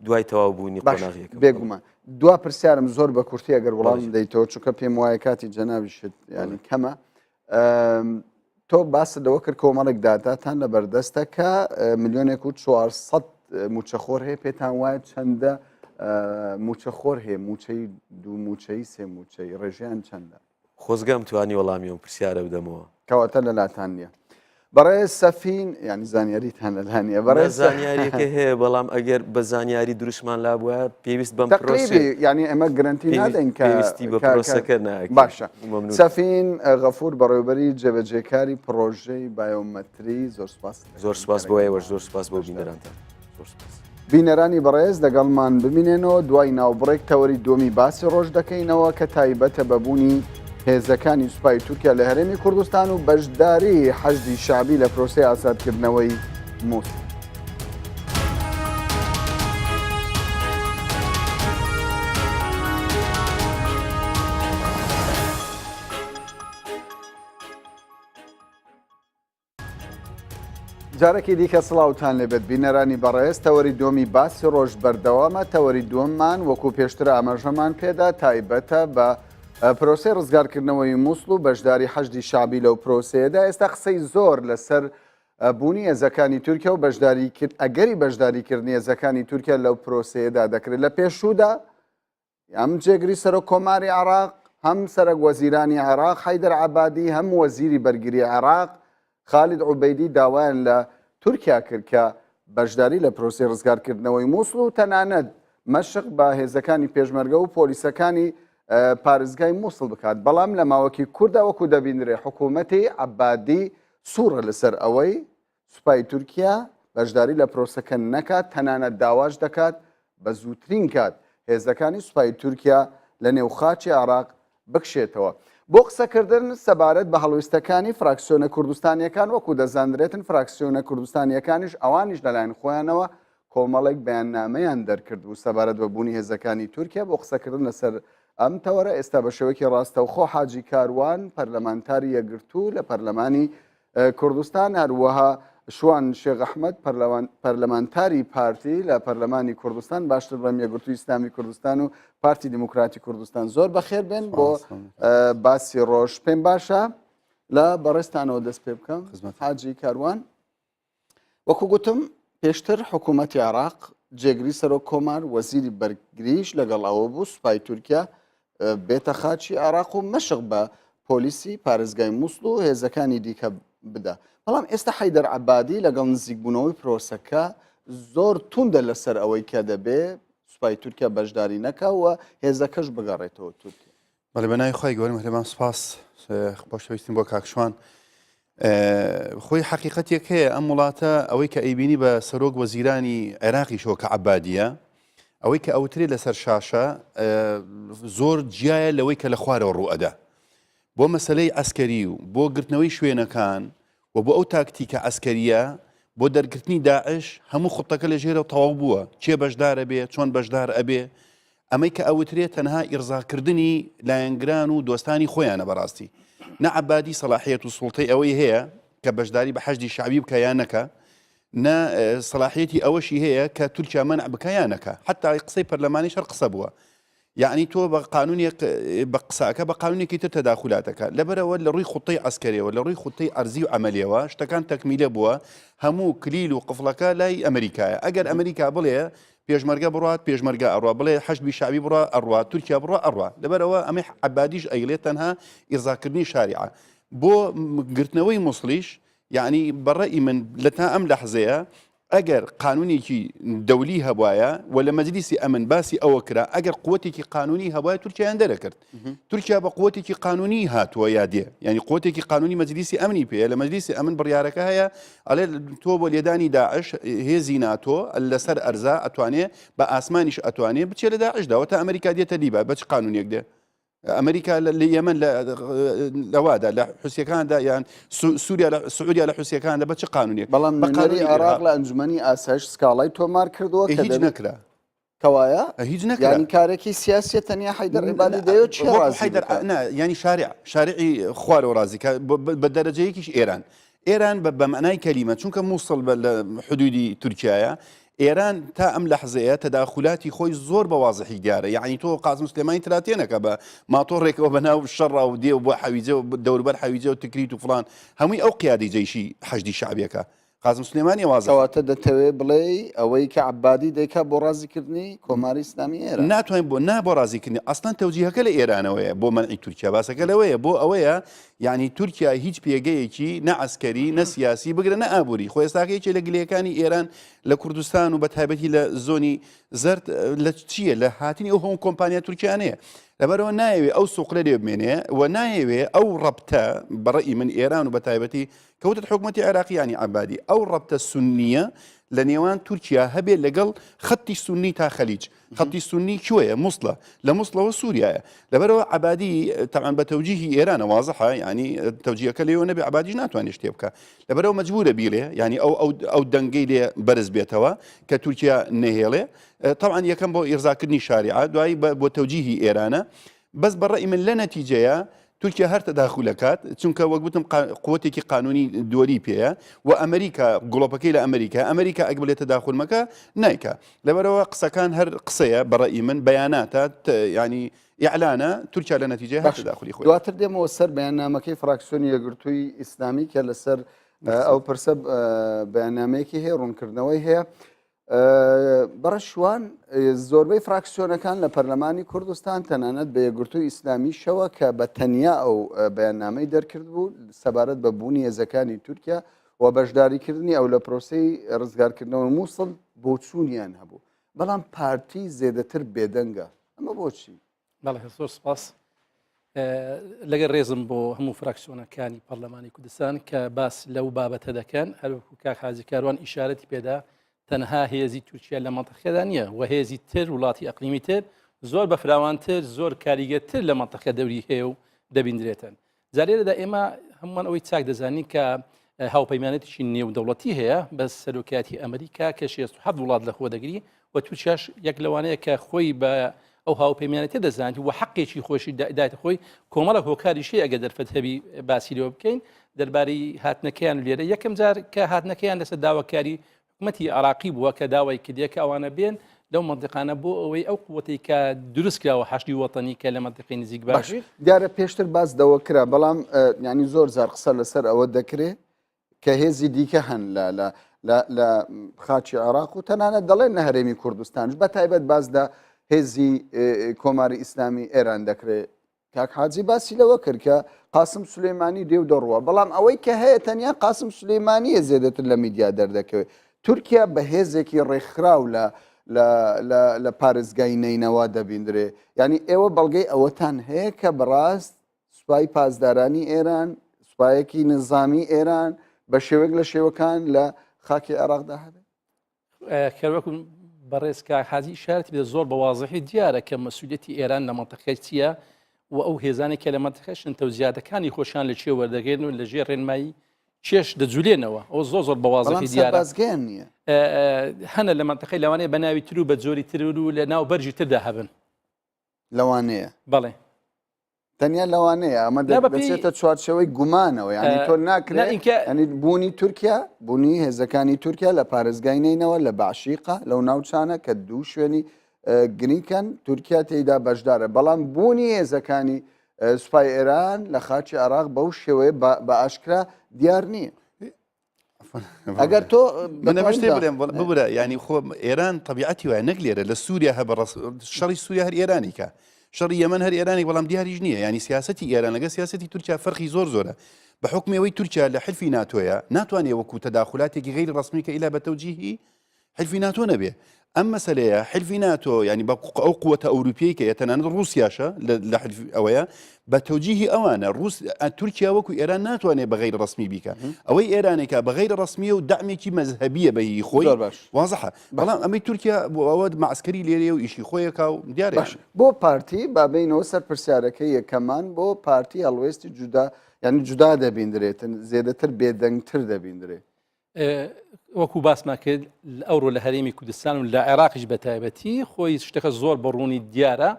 دوای تەواوبوونی قۆناغیەکە بێگومان دوا پرسیارم زۆر بە کورتی ئەگەر وەڵام دەیتەوە چونکە پێم وایە کاتی جەناویشت ینی کەمە تۆ باسە دەوە کرد کۆمەڵێک داتاتان لە بەردەستە کە 1,400,000 موچەخۆر هەیە پێتان وایە چەندە موچەخۆر هەیە موچەی دوو موچەی سێ موچەی ڕێژیان چەندە خۆزگەم توانی وەڵامی ئەم پرسیارە بدەمەوە کەواتە لەلاتان نییە بەڕێز سەفین ینی زانیاریتان لەلانە بەڕێز زانیاریەکە هەیە بەڵام ئەگەر بە زانیاری دروستمان لا بووە پێویست بەم پرۆسی ینی ئەمە گرنتی نادەین کە پێویستی بە پرۆسەکە باشە سەفین غەفور بەڕێوەبەری جێبەجێکاری پرۆژەی بایۆمەتری زۆر سپاس بۆ ئێوەش زۆر سپاس بۆ بینەرانتان بینەرانی بەڕێز لەگەڵمان ببینێنەوە دوای ناوبڕێک تەوەری دومی باسی ڕۆژ دەکەینەوە کە تایبەتە بەبوونی هێزەکانی سوپای تورکیا لە هەرێمی کوردستان و بەشداری حەشدی شعبی لە پرۆسەی ئازادکردنەوەی مووسڵ. جارێکی دیکە سڵاوتان لێبێت بینەرانی بەڕێز تەوەری دومی باسی ڕۆژ بەردەوامە تەوەری دووەممان وەکو پێشتر ئاماژەمان پێدا تایبەتە بە پرۆسەی ڕزگارکردنەوەی مووسڵ و بەشداری حەشدی شعبی لەو پرۆسەیەدا ئێستا قسەی زۆر لەسەر بوونی هێزەکانی تورکیا و ئەگەری بەشداریکردنی هێزەکانی تورکیا لەو پرۆسەیەدا دەکرێت لە پێشوودا هەم جێگری سەرۆک کۆماری عێراق هەم سەرۆک وەزیرانی عێراق حەیدەر عەبادی هەم وەزیری بەرگری عێراق خالید عوبەیدی داوایان لە تورکیا کرد کە بەشداری لە پرۆسەی ڕزگارکردنەوەی مووسڵ و تەنانەت مەشق بە هێزەکانی پێشمەرگە و پۆلیسەکانی پارێزگای مووسڵ بکات بەڵام لە ماوەکی کووردا وەکو دەبینرێ حکوومەتی عەبادی سوورە لەسەر ئەوەی سوپای تورکیا بەشداری لە پرۆسەکە نەکات تەنانەت داواش دەکات بە زووترین کات هێزەکانی سوپای تورکیا لە نێوخاچی عێراق بکشێتەوە. بۆ قسەکردن سەبارەت بە هەڵویستەکانی فراکسیۆنە کوردستانیەکان وەکو دەزانرێتن فراکسیۆنە کوردستانیەکانیش ئەوانیش لەلایەن خۆیانەوە کۆمەڵێک بەیاننامەیان دەرکرد و سەبارەت بە بوونی هێزەکانی تورکیا بۆ قسەکردن لەسەر ئەم تەوەرە ئێستا بە شێوەیەکی ڕاستەوخۆ حاجی کاروان پەرلەمانتاری یەکگرتوو لە پەرلەمانی کوردستان هەروەها شوان شێخ ئەحمەد پەرلەمانتاری پارتی لە پەرلەمانی کوردستان باشتر بەم یەکگرتووی ئیسلامی کوردستان و پارتی دیموکراتی کوردستان زۆر بەخێر بێن بۆ باسی ڕۆژ پێم باشە لە بەڕێستانەوە دەست پێ بکەم حاجی کاروان وەکو گوتم پێشتر حکوومەتی عێراق جێگری سەرۆک کۆمار وەزیری بەرگریش لەگەڵ ئەوە بوو سوپای تورکیا بێتە خاچی عێراق و مەشق بە پۆلیسی پارێزگای مووسڵ و هێزەکانی دیکە بدە بەڵام ئێستا حەیدەر عەبادی لەگەڵ نزیکبوونەوەی پرۆسەکە زۆر توندە لەسەر ئەوەی کە دەبێ سوپای تورکیا بەشداری نەکەوە هێزەکەش بگەڕێتەوە تورکیا. بەڵێ بەناوی خۆی گەورم هەرێمان سوپاس خۆشەویستیم بۆ کاکشوان. خۆی حقیقەتێک هەیە ئەم وڵاتە ئەوەی کە ئەیبینی بە سەرۆک وەزیرانی عێراقیشەوە کە عەبادیە ئەوەی کە ئەوترێ لەسەر شاشە زۆر جیایە لەوەی کە لە خوارەوە ڕوئەدا بۆ مەسەلەی ئەسکەری و بۆ گرتنەوەی شوێنەکان و بۆ ئەو تاکتیکە ئەسکەریە بۆ دەرگرتنی داعش هەموو خوتەکە لە ژێرە تەواو بووە چێ بەشدارە بێ چۆن بەشدار ئەبێ ئەمەی کە ئەوترێت تەنها ئیرزاکردنی لایەنگران و دۆستانی خۆیانە بەڕاستی نە عەبادی سەلاحیەت و سوڵتەی ئەوەی هەیە کە بەشداری بە حەشدی شعبی بکە یان نەکە نە سەلاحیەتی ئەوەشی هەیە کە تورکیا مەنع بکە یان نەکە حتا قسەی پەرلەمانی شەر قسە بووە یعنی تۆ بە قانونێک بە قساکە بە قانونێکی تر تەداخولاتەکە لەبەرەوە لە ڕووی خوتەی ئەسکەریەوە لە ڕووی خوتەی ئەرزی و ئەمەلیەوە شتەکان تەکمیلە بووە هەموو کلیل و قفڵەکە لای ئەمریکایە ئەگەر ئەمریکا بڵێ پێشمەرگە بڕات پێشمەرگە ئەڕوا بڵێ حەشدی شعبی بڕە ئەڕوا تورکیا بڕە ئەڕوا لەبەرەوە ئەمەی عەبادیش ئەیڵێت تەنها ئیرزاکردنی شاریعە بۆ گرتنەوەی مووسڵیش یعنی بەڕێی من لە تا ئەم لەحزەیە ئەگەر قانونێکی دەولی هەبوایە و لە مەجلیسی ئەمن باسی ئەوە کرا ئەگەر قووەتێکی قانونی هەبوایە تورکیایان دەرەکرد تورکیا بە قووەتێکی قانونی هاتووە یادێ یعنی قووەتێکی قانونی مەجلیسی ئەمنی پێەیە لە مەجلیسی ئەمن بڕیارەکە هەیە ئەڵێ تۆ بۆ لێدانی داعش هێزی ناتۆ لەسەر ئەرزا ئەتوانێ بە ئاسمانیش ئەتوانێ بچێ لە داعشداوە تا ئەمریکا دێتە لیبا بەچ قانونێک دێ ئەمریکا لە یەمەن لەوادا لە حوسیەکاندا یان سعودیا لە حوسیەکاندا بە چ قانونێک بەڵام نوێنەری عێراق لە ئەنجومەنی ئاسایش سکاڵای تۆمار کردووە کە هیچ نەکرا کەوایە هیچ نەکرا ینی کارێکی سیاسی تەنیا حەیدەر عەبادی دەیەوێت چی حەیدەر ینی شارعی خوارەوە ڕازیکە بە دەرەجەیەکیش ئێران بە معنای کەلیمە چونکە مووسڵ بە لە حدودی تورکیایە ئێران تا ئەم لەحزەیە تەداخولاتی خۆی زۆر بە واضحی دیارە یعنی تۆ قاسم سلێمانی تراتێنەکە بە ماتۆڕێکەوە بەناو شەڕا و دێ و بۆ حەویجە و دەوروبەر حەویجە و تکریت و فڵان هەمووی ئەو قیادی جەیشی حەشدی شعبیەکە قاسم سلێمانی وازەواتە دەتەوێت بڵێ ئەوەی کە عەبادی دەیکا بۆ ڕازیکردنی کۆماری ئیسلامی ئێران ناتوانین بۆ بۆ ڕازیکردنی ئەستان تەوجیهەکە لە ئێرانەوەیە بۆ مەنعی تورکیا باسەکە لەوەیە بۆ ئەوەیە یعنی تورکیا هیچ پێگەیەکی نە ئەسکەری نە سیاسی بگرە نە ئابووری خۆی ئێستاکەیەکی لە گلەکانی ئێران لە کوردستان و بە تایبەتی لە زۆنی زەرد لە چییە لە هاتنی ئەو هەموو کۆمپانیا تورکیانەیە لەبەرەوە نایەوێ ئەو سوقلە لێ بمێنێ و نایەوێ ئەو ڕەبتە بەڕێی من ئێران و بە تایبەتی کەوتت حکوومەتی عێراقیانی عەبادی ئەو ڕەبتە سونیە لە نێوان تورکیا هەبێت لەگەڵ خەتی سونی تا خەلیج خەتی سونی کوێیە مووسڵە لە مووسڵەوە سووریایە لەبەرەوە عەبادی تەعان بە تەوجیهی ئێرانە وازەحە ینی تەوجیهەکە لێوە نەبێ عەبادیش ناتوانێت شتێ بکە لەبەرەوە مەجبورە بیڵێ ینی ئەو دەنگەی لێ بەرز بێتەوە کە تورکیا نەهێڵێ طبعا یەکەم بۆ ئیرزاکردنی شاریعە دوایی بۆ تەوجیهی ئێرانە بەس بەڕێی من لە نەتیجەیە تورکیا هەر تەداخولەکات چونکە وەک گوتم قووەتێکی قانونی دووەری پێەیە و ئەمریکا گوڵۆپەکەی لە ئەمریکا ئەگە بڵێت تەداخول مەکە نایکە لەبەرەوە قسەکان هەر قسەیە بەڕێی من بەیاناتە ینی ئیعلانە تورکیا لە نەتیجەی هەر تەداخولی خۆی دواتر دێمەوە سەر بەیاننامەکەی فراکسیۆنی یەکگرتووی ئیسلامی کە لەسەر ئەو پرسە بەیاننامەیەکی هەیە ڕوونکردنەوەی هەیە بەڕەشوان زۆربەی فراکسیۆنەکان لە پەرلەمانی کوردستان تەنانەت بە یەکگرتووی ئیسلامی شەوە کە بە تەنیا ئەو بەیاننامەی دەرکرد بوو سەبارەت بە بوونی هێزەکانی تورکیا و بەشداریکردنی ئەو لە پرۆسەی ڕزگارکردنەوە مووسڵ بۆ چوونیان هەبوو بەڵام پارتی زێدەتر بێدەنگە ئەمە بۆچی؟ بەڵێ زۆر سپاس لەگەر ڕێزم بۆ هەموو فراکسیۆنەکانی پەرلەمانی کوردستان کە باس لەو بابەتە دەکەن هەروەکو کاک حاجی کاروان ئیشارەتی پێدا تەنها هێزی تورکیا لە مەنتەقەدا نییە و هێزی تر وڵاتی ئەقلیمی تر زۆر بە فراوانتر زۆر کاریگەرتر لە مەنتەقە دەوری هەیە و دەبیندرێتن جارێرەدا ئێمە هەمومان ئەوەی چاک دەزانین کە هاوپەیمانێتیشی نێودەوڵەتی هەیە بە سەرۆکاتی ئەمریکا کە 67 وڵات لە خۆ دەگری و تورکیاش یەک لەوانەیە کە خۆی بە ئەو هاوپەیمانەتی دەزانێت و حەقێکی خۆشی دایتە خۆی کۆمەڵە هۆکاریشی ئەگە دەرفەت هەبی باسی لێوە بکەین دەربارەی هاتنەکەیان لێرە یەکەم جار کە هاتنەکەیان لەسەر داواکاری حکوومەتی عراقی بووە کە داوای کردیە کە ئەوانە بێن لەو منطقانە بۆ ئەوەی ئەو قووەتی کە دروست کراوە حەشتی وەتەنی کە لە منطقەی نزیک باشی دیارە پێشتر باس دەوە کرا بەڵام ینی زۆر زار قسە لەسەر ئەوە دەکرێت کە هێزی دیکە هەن لە خاچی عراق و تەنانەت دەڵێن نە هەرێمی کوردستانش بە تایبەت باسدا هێزی کۆماری ئیسلامی ئێران دەکرێت کاک حاجی باسی لەوە کرد کە قاسم سولەیمانی دێو دەڕوە بەڵام ئەوەی کە هەیە تەنیا قاسم سولەیمانیە زێدەتر لە میدیا دەردەکەوێت تورکیا بە هێزێکی ڕێکخراو لە پارێزگای نینەوە دەبیندرێ ینی ئێوە بەڵگەی ئەوەتان هەیە کە بەڕاست سوپای پاسدارانی ئێران سوپایەکی نظامی ئێران بە شێوەک لە شێوەکان لە خاکی عراقدا هەبێت کەوەکو بەڕێز کاک حاجی ئیشارەتی بدە زۆر بەوازحی دیارە کە مەسوولەتی ئێران لە مەنتەقەی چییە و ئەو هێزانێک کە لە مەنتەقەشن تەوزیاتەکانی خۆشیان لە چێ وەردەگرن و لەژێر ڕێنمایی چێش دەجولێنەوە ئەو زۆر بەوازحی دیارە بازگەیان نییە هەنە لە مەنتەقەی لەوانەیە بە ناوی تر و بە جۆری تر و لە ناو بەرجی تردا هەبن لەوانەیە بەڵێ تەنیا لەوانەیە ئەمە دەچێتە چوارچەوەی گومانەوە ینی تۆ ناکرێت ینی بوونی تورکیا بوونی هێزەکانی تورکیا لە پارێزگای نینەوە لە باشیقا لەو ناوچانە کە دوو شوێنی گرینکەن تورکیا تێیدا بەشدارە بەڵام بوونی هێزەکانی سوپای ئێران لە خاچی عراق بەو شێوەیە بە ئاشکرا دیار نییە ئەگەر تۆ بنەمەشتێ بڵێم ببرە ینی خۆ ئێران طبیعەتی وایە نەک لێرە لە سووریا هە شەڕی سووریا هەر ئێرانی کە شەڕی یەمەن هەر ئێرانی بەڵام دیاریش نییە ینی سیاسەتی ئێران لەگە سیاسەتی تورکیا فەرقی زۆرە بە حکمەوەی تورکیا لە حلفی ناتۆیە ناتوانێت وەکو تەداخلاتێکی غیری ڕسمی کە ئیلا بە تەوجیهی حلفی ناتۆ نەبێ ئەم مەسەلەیە حلفی ناتۆ ینی بە ئەو قووەتە ئەوروپیەی کە تەنانەت ڕووسیاشە لە حلف ئەوەیە بە تەوجیهی ئەوانە تورکیا وەکو ئێران ناتوانێت بە غیر ڕسمی بیکە ئەوەی ئێرانێکە بە غیر ڕسمیە و دامێکی مەذهبیە بەهی خۆی وازەحە بەڵام ئەمەی تورکیا بۆ ئەوە معسکەری لێرێ و ئیشی خۆیەکە و دیارە بۆ پارتی بابینەوە سەر پرسیارەکەی یەکەمان بۆ پارتی هەڵوێستی جودا ینی جودا دەبیندرێتن زێدەتر بێدەنگتر دەبیندرێت وەکو باسمان کرد ئەوڕۆ لە هەرێمی کوردستان و لە عێراقیش بە تایبەتی خۆی شتەکە زۆر بەڕوونی دیارە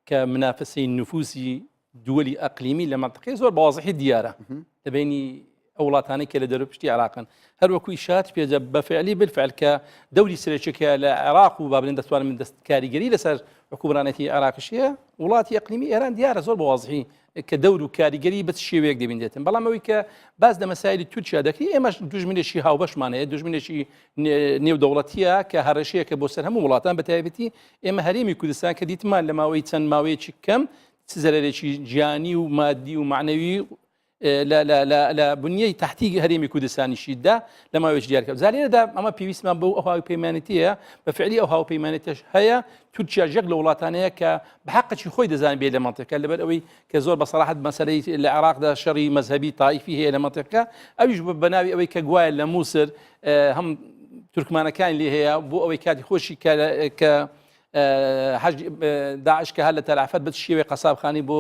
کە منافەسەی نفوسی دووەلی ئەقلیمی لە منطقەی زۆر بەوازحی دیارە لەبینی ئەو وڵاتانەی کە لە دەروپشتی عێراقن هەروەکو ئیشات پێجە بەفعلی بالفعل کە دەوری سرەچێکە لە عێراق و بابلێن دەتوانن من دەست کاریگەری لەسەر حکومڕانەتی عێراقیشیە وڵاتی ئەقلیمی ئێران دیارە زۆر بەوازحی کە دەور و کاریگەری بە شێوەیەک دەبیندێتن بەڵام ئەوەی کە باز لە مەسایلی تورکیا دەکەی ئێمەش دوژمنێکی هاوبەشمانەیە دوژمنێکی نێودەوڵەتیە کە هەڕەشەیەکە بۆ سەر هەموو وڵاتان بە تایبەتی ئێمە هەرێمی کوردستان کە دیتمان لە ماوەی چەند ماوەیەکی کەم زەرێکی گیانی و مادی و معنەوی لە بنیەی تحتی هەرێمی کوردستانیشیدا لە ماوەیەکی دیارکە زانێرەدا ئەمە پێویستمان بۆ ئەو هاوپەیمانەتیە بەفعلی ئەو هاوپەیمانەتیش هەیە تورکیا یەک لە وڵاتانەیە کە بە حەقی خۆی دەزانێت بێ لە منطقەکە لەبەر ئەوەی کە زۆر بەسەراحەت مەسەلەی لە عێراقدا شەڕی مەذهبی تایفی هەیە لە منطقەکە ئەویش بە ناوی ئەوەی کە گوایە لە مووسر هەم تورکمانەکان لێ هەیە بۆ ئەوەی کاتی خۆشی کە داعش کە هەر لە تەلافەت بە شێوەی قەسابخانی بۆ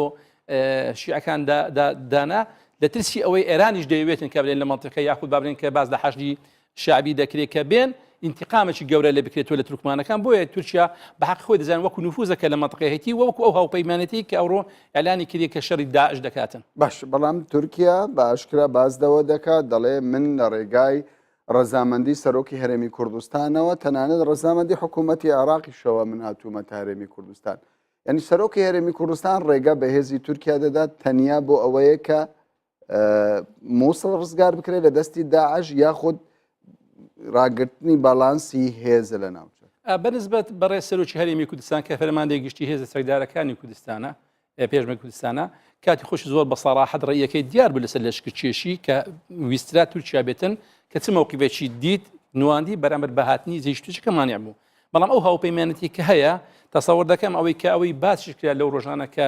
شیعەکان دانا لە ترسی ئەوەی ئێرانیش دەیەوێتن کە بڵێن لە منطقە یاخود بابلێن کە باز لە حەشدی شعبی دەکرێت کە بێن ئینتقامێکی گەورە لێ بکرێتەوە لە تورکمانەکان بۆیە تورکیا بە حەق خۆی دەزانێت وەکو نفوزەکە لە منطقەی هەیەتی وەکو ئەو هاوپەیمانەتی کە ئەوڕۆ ئەلانی کردی کە شەڕی داعش دەکاتن باش بەڵام تورکیا بە ئاشکرا باز دەوە دەکات دەڵێ من لە ڕێگای ڕەزامەندی سەرۆکی هەرێمی کوردستانەوە تەنانەت ڕەزامەندی حکوومەتی عێراقیشەوە من هاتوومە تا هەرێمی کوردستان یعنی سەرۆکی هەرێمی کوردستان ڕێگا بە هێزی تورکیا دەدات تەنیا بۆ ئەوەیە کە مووسڵ ڕزگار بکرێت لە دەستی داعش یاخود ڕاگررتنی باڵانسی هێزە لە ناوچە بەنسبەت بەڕێز سەرۆکی هەرێمی کوردستان کە فەرماندەی گشتی هێزە سەردارەکانی کوردستانە پێشمە کوردستانە کاتی خۆش زۆر بە سەراحەت ڕێیەکەی دیار بوو لەسەر لەشکرکێشی کە ویسترا تورکیا بێتن کە چ مووقیفێکی دیت نواندی بەرامبەر بەهاتنی زەیشتوچەکە مانیع بوو بەڵام ئەو هاوپەیمانەتی کە هەیە تەسەوەر دەکەم ئەوەی کە ئەوەی باسیش کرا لەو ڕۆژانە کە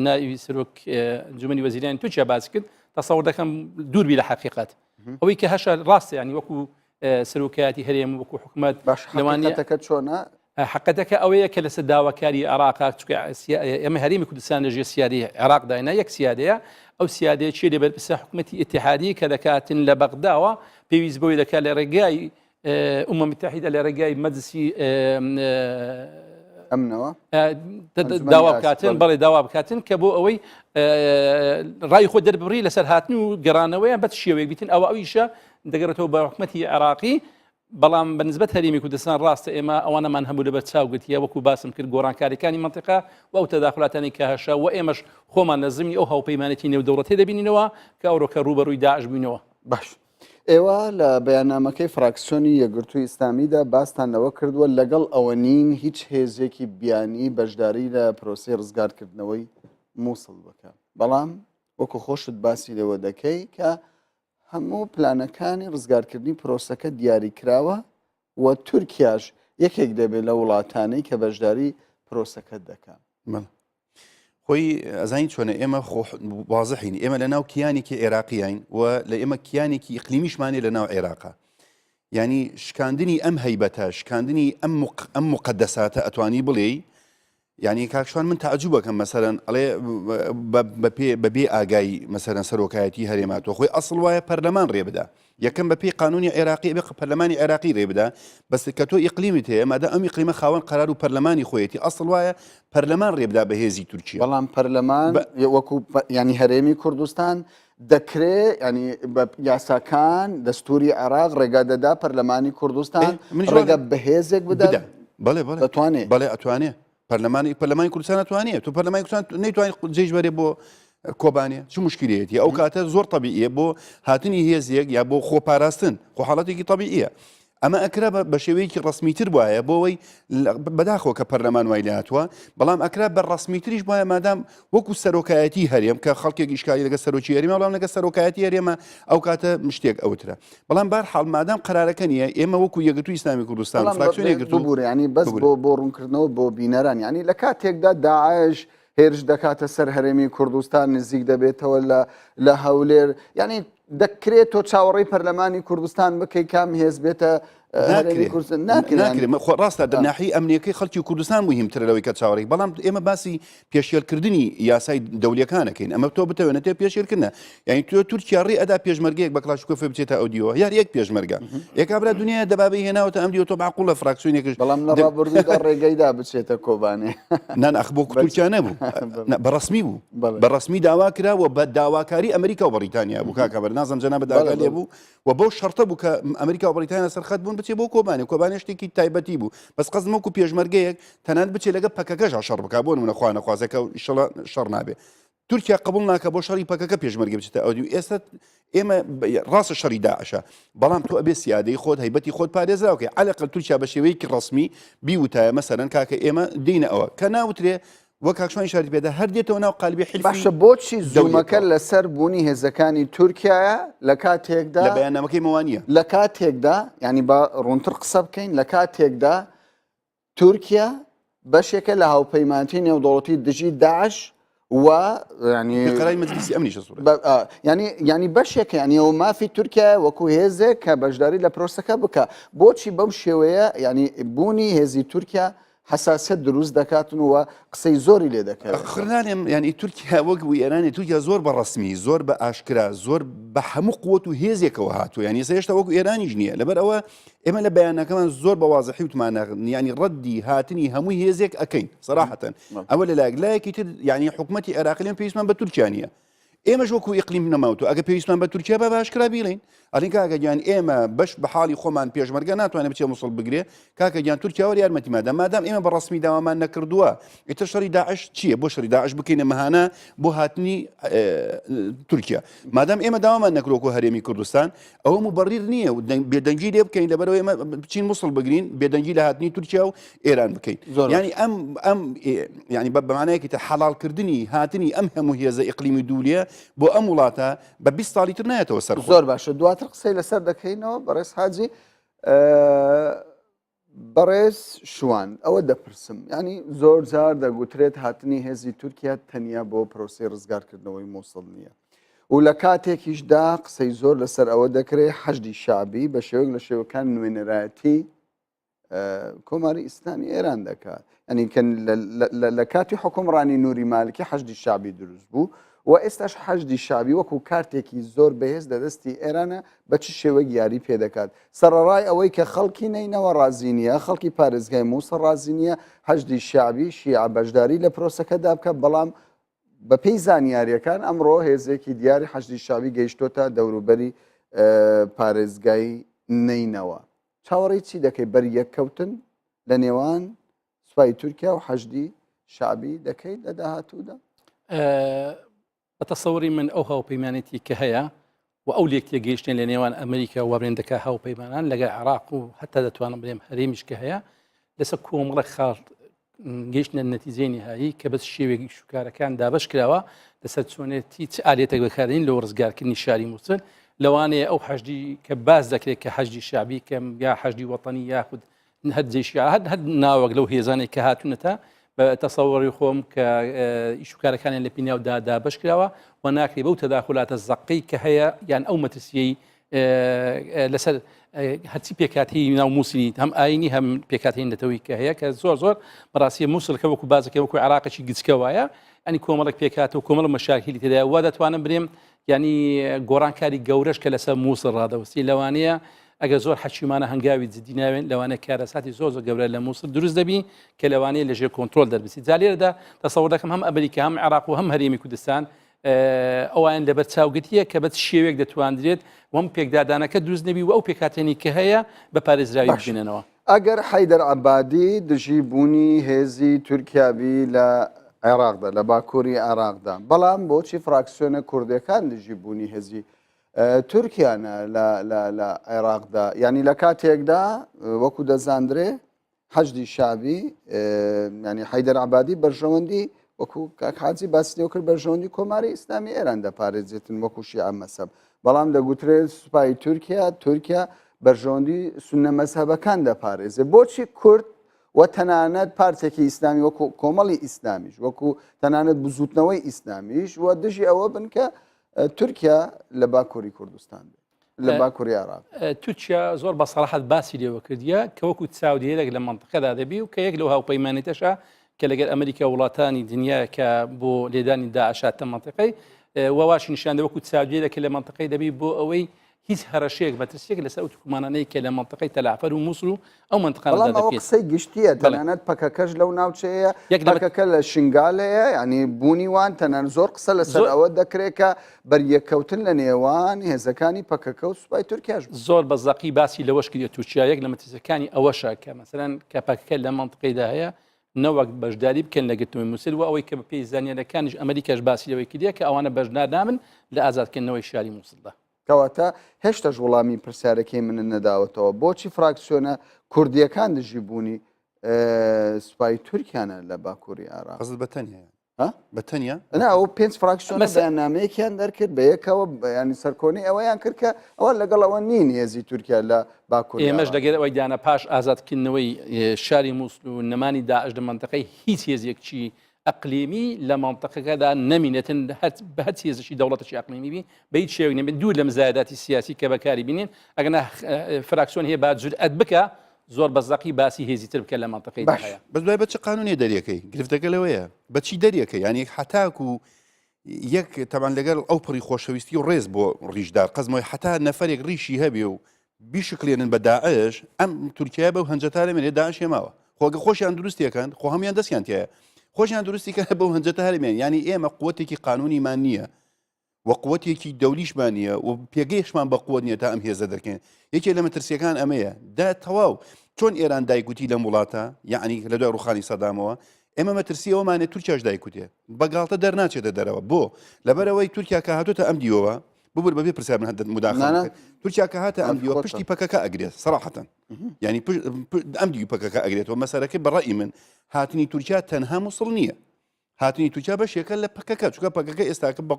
نائبی سەرۆک ئەنجومەنی وەزیرانی تورکیا باس کرد تەسەوەر دەکەم دووربی لە حەقیقەت ئەوەی کە هەشە ڕاستە ینی وەکو سەرۆکایەتی هەرێم وەکو حکوومەت لەوانەتەکە چۆنە حقەتەکە ئەوەیە کە لەسەر داواکاری عێراق ئێمە هەرێمی کوردستان لەژێر سیادی عێراقداینا یەک سیادەیە ئەو سیادەیە چێ لێبەر پسە حکوومەتی ئیتیحادی کە دەکاتن لە بەغداوە پێویست بۆی دەکات لە ڕێگای ئومەم متحیدە لە ڕێگای مەجلسی ئەمنەوە داوا بکاتن بەڵێ داوا بکاتن کە بۆ ئەوەی ڕای خۆ دەربڕی لەسەر هاتن و گەڕانەوەیان بەت شێوەیەک بیتن ئەویشە دەگەڕێتەوە بە حکوومەتی عێراقی بەڵام بەنسبەت هەرێمی کوردستان ڕاستە ئێمە ئەوانەمان هەموو لەبەر چاوگرتیە وەکو باسم کرد گۆڕانکاریەکانی منتیقا و ئەو تەداخلاتانی کە هەشە و ئێمەش خۆمان لە زمینی ئەو هاوپەیمانەتی نێودەوڵەتی دەبینینەوە کە ئەوڕۆکە ڕوبەڕووی داعش بووینەوە. باش ئێوە لە بەیاننامەکەی فراکسیۆنی یەکگرتووی ئیسلامیدا باستانەوە کردووە لەگەڵ ئەوە نین هیچ هێزێکی بیانی بەشداری لە پرۆسی ڕزگارکردنەوەی مووسڵ بکە بەڵام وەکو خۆشت باسی لەوە دەکەی کە هەموو پلانەکانی ڕزگارکردنی پرۆسەکە دیاری کراوە و تورکیاش یەکێک دەبێت لە وڵاتانەی کە بەشداری پرۆسەکە دەکات. خۆی ئەزانی چۆنە ئێمە وازحین ئێمە لە ناو کیانێکی عێراقیین و لە ئێمە کیانێکی ئیقلیمیشمانێ لە ناو عێراقا ینی شکاندنی ئەم هەیبەتە شکاندنی ئەم مقدساتە ئەتوانی بڵێ ینی کاکشوان من تعجوبەکەم مەسەرەن ئەڵێ بەبێ ئاگای مەسەرەن سەرۆکایەتی هەرێماتەوە خۆی ئەسڵ وایە پەرلەمان ڕێ بدا یەکەم بە پێی قانونی عێراقی بێ پەرلەمانی عێراقی ڕێ بدا بەس کە تۆ ئیقلیمیت هەیە مادە ئەم ئیقلیمە خاوەن قەرار و پەرلەمانی خۆیەتی ئەسڵ وایە پەرلەمان ڕێ بدا بە هێزی تورکیا بەڵام پەرلەمان وەکو ینی هەرێمی کوردستان دەکرێت ینی بە یاساکان دەستوری عێراق ڕێگا دەدا پەرلەمانی کوردستان ڕێگە بەهێزێک بدا بەڵێ دەتوانێت بەڵێ ئەتوانێت پەرلەمانی کوردستان ناتوانێت تو پەرلەمانی کوردستان نەیتوانێت جێژبەرێ بۆ کۆبانێ چ مشکلەتی ئەو کاتە زۆر طبیعیە بۆ هاتنی هێزیەک یا بۆ خۆپاراستن خۆ حاڵەتێکی طبیعیە ئەمە ئەکرا بە شێوەیەکی ڕسمیتر وایە بۆەوەی بەداخەوە کە پەرلەمان وای لاتوە بەڵام ئەکرا بە ڕسمیتریش وایە مادام وەکو سەرۆکایەتی هەرێم کە خەڵکێکی شکایی لەگە سەرۆکی هەرێمە بەڵام لەگە سەرۆکایەتی هەرێمە ئەو کاتە شتێک ئەوترە بەڵام بەرحاڵ مادام قەرارەکە نیە ئێمە وەکو یەکگرتووی ئیسلامی کوردستان فراکسیۆن یەکگرتوو بوو ینی بەس بۆ ڕوونکردنەوە بۆ بینەران ینی لە کاتێکدا داعش هێرش دەکاتە سەر هەرێمی کوردستان نزیک دەبێتەوە لە هەولێر ینی دەکرێت تۆ چاوەڕێی پەرلەمانی کوردستان بکەی کام هێز بێتە ناکرێت ڕاستە دەناحی ئەمنیەکەی خەڵکی کوردستان مهمترە لەوەی کە چاوەڕێی بەڵام ئێمە باسی پێشێلکردنی یاسای دەولیەکانەکەین ئەمە تۆ بتەوێنێت تێ پێشێلکردنە یعنی تۆ تورکیا ڕێ ئەدا پێشمەرگەیەک بە کلاشکۆفێ بچێتە ئەو دیوە یار یەک پێشمەرگە یەکابرا دنیا دەبابی هێناوەتە ئەم دیوە تۆ معقوڵە فراکسیۆنێکش بەڵام لە ڕابردوودا ڕێگەیدا بچێتە کۆبانێ نان ئەخ بۆ تورکیا نەبوو بەڕسمی بوو بەڕسمی داوا کراوە بە داواکاری ئەمریکا و بەریتانیا بوو کاکەبەر نازم جەنابەت داوا لێ بوو و بۆ شەرتە بوو کە ئەمریکا و بەریتانیا سەرخەت بوون بچێ بۆ کۆبانێ شتێکی تایبەتی بوو بەس قەزم وەکو پێشمەرگەیەک تەنانەت بچێ لەگە پەکەکەش شەڕ بکە بۆ نمونە خوا نەخوازەکە ئینشەڵا شەڕ نابێ تورکیا قبول ناکە بۆ شەڕی پەکەکە پێشمەرگە بچێتە ئەو ئێستا ئێمە ڕاستە شەڕی داعشە بەڵام تۆ ئەبێ سیادەی خۆت هەیبەتی خۆت پارێزراوکەی عەلەقەل تورکیا بە شێوەیەکی ڕسمی بیوتایە مەسەرەن کاکە ئێمە دینە ئەوە کە ناوترێ وەک کاکشوانی شاری پێدا هەر دێتەوە ناو قالبی حیلفی باشە بۆچی زوومەکە لەسەر بوونی هێزەکانی تورکیایە لە کاتێکدا لە بەیاننامەکەی مەوانیە لە کاتێکدا ینی بە ڕوونتر قسە بکەین لە کاتێکدا تورکیا بەشێکە لە هاوپەیمانەتی نێودەوڵەتی دژی داعش و قەراری مەجلیسی ئەمنیش ینی بەشێکە ینی ئەو مافی تورکیا وەکو هێزێک کە بەشداری لە پرۆسەکە بکە بۆچی بەم شێوەیە ینی بوونی هێزی تورکیا حساسیت دروست دەکاتن و قسەی زۆری لێ دەکات خرانێم ینی تورکیا وەک بوو ئێرانی تورکیا زۆر بە ڕسمی زۆر بە ئاشکرا زۆر بە هەموو قوت و هێزێکەوە هاتووە ینی هێشتا وەکو ئێرانیش نییە لەبەر ئەوە ئێمە لە بەیانەکەمان زۆر بە وازەحی وتمانە ینی ڕەدی هاتنی هەمووی هێزێک ئەەکەین سەراحەتەن ئەوە لە لایەکی تر ینی حکوومەتی عێراقی لێم پێویستمان بە تورکیا نیە ئێمەش وەکو ئیقلیم نەماوتەوە ئەگە پێویستمان بە تورکیا بە باشکرا بیڵین ئەڵین کاکە گیان ئێمە بەش بە حاڵی خۆمان پێشمەرگە ناتوانێت بچێ مووسڵ بگرێ کاکە گیان تورکیاوە یارمەتی مادام ئێمە بە ڕسمی داوامان نەکردووە ئیتر شەڕی داعش چییە بۆ شەڕی داعش بکەینە مەهانە بۆ هاتنی تورکیا مادام ئێمە داوامان نەکرۆکۆ هەرێمی کوردستان ئەوە مبەڕیر نییە و بێدەنگی لێ بکەین لەبەرەوەی ئێمە بچین مووسڵ بگرین بێدەنگی لە هاتنی تورکیا و ئێران بکەین ینی ئەم ینی بەمانەیەکی تە حەڵالکردنی هاتنی ئەم هەموو هێزە ئیقلیمی دوولیە بۆ ئەم وڵاتە بە 20 ساڵی تر نایەتەوە سەر زۆر باشە دواتر قسەی لەسەر دەکەینەوە بەڕێز حاجی بەڕێز شوان ئەوە دەپرسم ینی زۆر جار دەگوترێت هاتنی هێزی تورکیا تەنیا بۆ پرۆسی ڕزگارکردنەوەی مووسڵ نییە و لە کاتێکیشدا قسەی زۆر لەسەر ئەوە دەکرێت حەشدی شعبی بە شێوەیەک لە شێوەکان نوێنەرایەتی کۆماری ئیسلامی ئێران دەکات ئەنی لە کاتی حکومڕانی نووری مالکی حەشدی شعبی دروست بوو و ئێستاش حەشدی شعبی وەکو کارتێکی زۆر بەهێز لەدەستی ئێرانە بە چ شێوەیەک یاری پێدەکات سەرڕای ئەوەی کە خەڵکی نینەوە ڕازی نیە خەڵکی پارێزگای مووسڵ ڕازی نیە حەشدی شعبی شیع بەشداری لە پرۆسەکەدا بکە بەڵام بە پێی زانیاریەکان ئەمڕۆ هێزێکی دیاری حەشدی شعبی گەیشتۆتە دەوروبەری پارێزگای نینەوە چاوەڕێی چی دەکەی بەر یەککەوتن لە نێوان سوپای تورکیا و حەشدی شعبی دەکەیت لە داهاتوودا بە تەسەوری من ئەو هاوپەیمانێتی کە هەیە و ئەو لێک تێگەیشتێن لە نێوان ئەمریکا و وابرێندەکە هاوپەیمانان لەگەڵ عێراق و هەتا دەتوانم بڵێم هەرێمیش کە هەیە لەسەر کۆمەڵە خاڵ گەیشتنە نەتیجەی نهایی کە بەس شێوێکی شوکارەکان دابش کراوە لەسەر چۆنێتی چ ئالێتێک بەکارین لەوە ڕزگارکردنی شاری مووسڵ لەوانەیە ئەو حەشدی کە باز دەکرێت کە حەشدی شعبی کەم یا حەشدی وەتەنی یاخود هەر جێشیع هەر ناوەک لەو هێزانێک کە هاتوونەتە بە تەسەوەری خۆم کە ئیشوکارەکانیان لە پیناودا دابش کراوە و ناکرێت بەو تەداخلاتە زەقی کە هەیە یان ئەو مەترسیەی لەسەر هەرچی پێکاتی ناو مووسڵی هەم ئاینی هەم پێکاتین دەتەوەی کە هەیە کە زۆر زۆر بەڕاستی مووسڵکە وەکو بازەکە وەکو عێراقی گچکە وایە ئەنی کۆمەڵک پێکات و کۆمەڵ مەشاکلی تێدا وا دەتوانم برێم ینی گۆڕانکاری گەورەش کە لەسەر مووسڵ ڕادەوەستی لەوانەیە ئەگە زۆر حەچیمانە هەنگاوی جدی ناوێن لەوانە کارەساتی زۆر گەورە لە مووسڵ دروست دەبی کە لەوانەیە لەژێر کۆنتترۆل دەربسی جالێرەدا تەسەوەر دەکەم هەم ئەمریکا هەم عێراق و هەم هەرێمی کوردستان ئەوان لەبەر چاوگرتیە کە بەت شێوێک دەتواندرێت وەم پێکدادانەکە دروست نەبی و ئەو پێکاتێنی کە هەیە بە پارێزراوی بژێنەوە ئەگەر حەیدەر عەبادی دژی بوونی هێزی تورکیابی لە عێراقدا لە باکووری عێراقدا بەڵام بۆچی فراکسیۆنە کوردەکان دژی بوونی هێزی تورکیانە لە عێراقدا ینی لە کاتێکدا وەکو دەزاندرێ حەشدی شعبی ینی حەیدەر عەبادی بەرژەوەندی وەکو کاکحاجی باسیەوە کرد بەرژەوەندی کۆماری ئیسلامی ئێران دەپارێزێتن وەکو شیعە مەسەب بەڵام دەگوترێت سوپای تورکیا بەرژەوەندی سونە مەسەبەکان دەپارێزێت بۆچی کورد و تەنانەت پارتێکی ئیسلامی وەکو کۆمەڵی ئیسلامیش وەکو تەنانەت بزوتنەوەی ئیسلامیش و دژی ئەوە بن کە تورکیا لە باکووری کوردستان لە باکووری عێراق تورکیا زۆر بە سەراحەت باسی لێوە کردیە کە وەکو چاودێرێک لە منطقەدا دەبی و کە یەک لەو هاوپەیمانێتەشە کە لەگەر ئەمریکا وڵاتانی دنیا کە بۆ لێدانی داعشاتە منطقەی وەواشی نیشاندە وەکو چاودێرێک لە منطقەی دەبی بۆ ئەوەی هیچ هەرەشەیەک بەترسێک لەسەر ئەو توکمانانەی کە لە منطقەی تەلعفەر و مووسڵ و ئەو منطقانەدا دەبێت قسەی گشتیە تەنانەت پەکەکەش لەو ناوچەیە پەکەکە لە شنگالەیە ینی بوونی وان تەنان زۆر قسە لەسەر ئەوە دەکرێت کە بەریەکەوتن لە نێوان هێزەکانی پەکەکە و سوپای تورکیاش زۆر بە زەقی باسی لەوەش کردێت تورکیا یەک لە مەترسەکانی ئەوەشە کە مەسەرەن کە پەکەکە لە منطقەیدا هەیە نەوەک بەشداری بکەن لە گرتنەوەی مووسڵ و ئەوەی کە بە پێی زانیاریەکانیش ئەمریکاش باسی لەوەی کردێت کە ئەوانە بەشدار نامن لە ئازادکردنەوەی شاری مووسڵدا کەواتە هێشتاش وەڵامی پرسیارەکەی منە نەداوەتەوە بۆچی فراکسیۆنە کوردیەکان دژی بوونی سوپای تورکیانە لە باکووری عێراق قەزت بەتەنیا بەتەنیا ئەو پێنج فراکسیۆن بەیاننامەیەکیان دەرکرد بە یەکەوە ینی سەرکۆنی ئەوەیان کرد کە ئەوە لەگەڵ ئەوە نین هێزی تورکیا لە باکووری ئێمەش دەگەێت ئەوەی دانا پاش ئازادکردنەوەی شاری مووسڵ و نەمانی داعش لە منطقەی هیچ هێزێکچی ئەقلیمی لە منطقەکەدا نەمینێتن بە هەر هێزشی دەوڵەتشی ئەقلیمی بی بە هیچ شێوێک نەبێت دوور لە مزایداتی سیاسی کە بەکاری بینین ئەگەنا فراکسیۆن هەیە با جورئەت بکە زۆر بەزەقی باسی هێزی تر بکە لە منطقەی هەیە بەس دوای بە چه قانونی دەریەکەی گرفتەکە لەوەیە بەچی دەریەکە یعنی حتاکو یەک تەبان لەگەڵ ئەو پڕی خۆشەویستی و ڕێز بۆ ڕیژدار قەزمەوەی حتا نەفرێک ڕیشی هەبێ و بیشکلێنن بە داعش ئەم تورکیا بەو هەنجەتا لەمێنێ داعش هێماوە خۆگە خۆشیان دروستیەکەن خۆ هەمیان دەستیان تایە خۆشیان درستی کە بەو هەنجەتە هەرمێن ینی ئێمە قووەتێکی قانونیمان نییە و قووەتێکی دەولیشمان نییە و پێگەیشمان بە قووەت نییە تا ئەم هێزە دەکەن یەکێ لە مەترسیەکان ئەمەیە دا تەواو چۆن ئێران دایکوتی لە وڵاتە یعنی لە دوای ڕوخانی سەدامەوە ئێمە مەترسی ئەومانێت تورکیاش دایکوتێ بەگاڵتە دەرناچێتە دەرەوە بۆ لەبەرەوەی تورکیا کە هاتوتە ئەم دیوەوە ببوور بەبێ پرسیار من هەندێک مداخلە تورکیا کە هاتە ئەم دیوە پشتی پەکەکە ئەگرێت سەراحەتەن ینی ئەم دیو پەکەکە ئەگرێتەوە مەسەرەکەی بەڕای من هاتنی تورکیا تەنها مووسڵ نییە هاتنی تورکیا بەشێکە لە پەکەکە چونکە پەکەکە ئێستاکە بە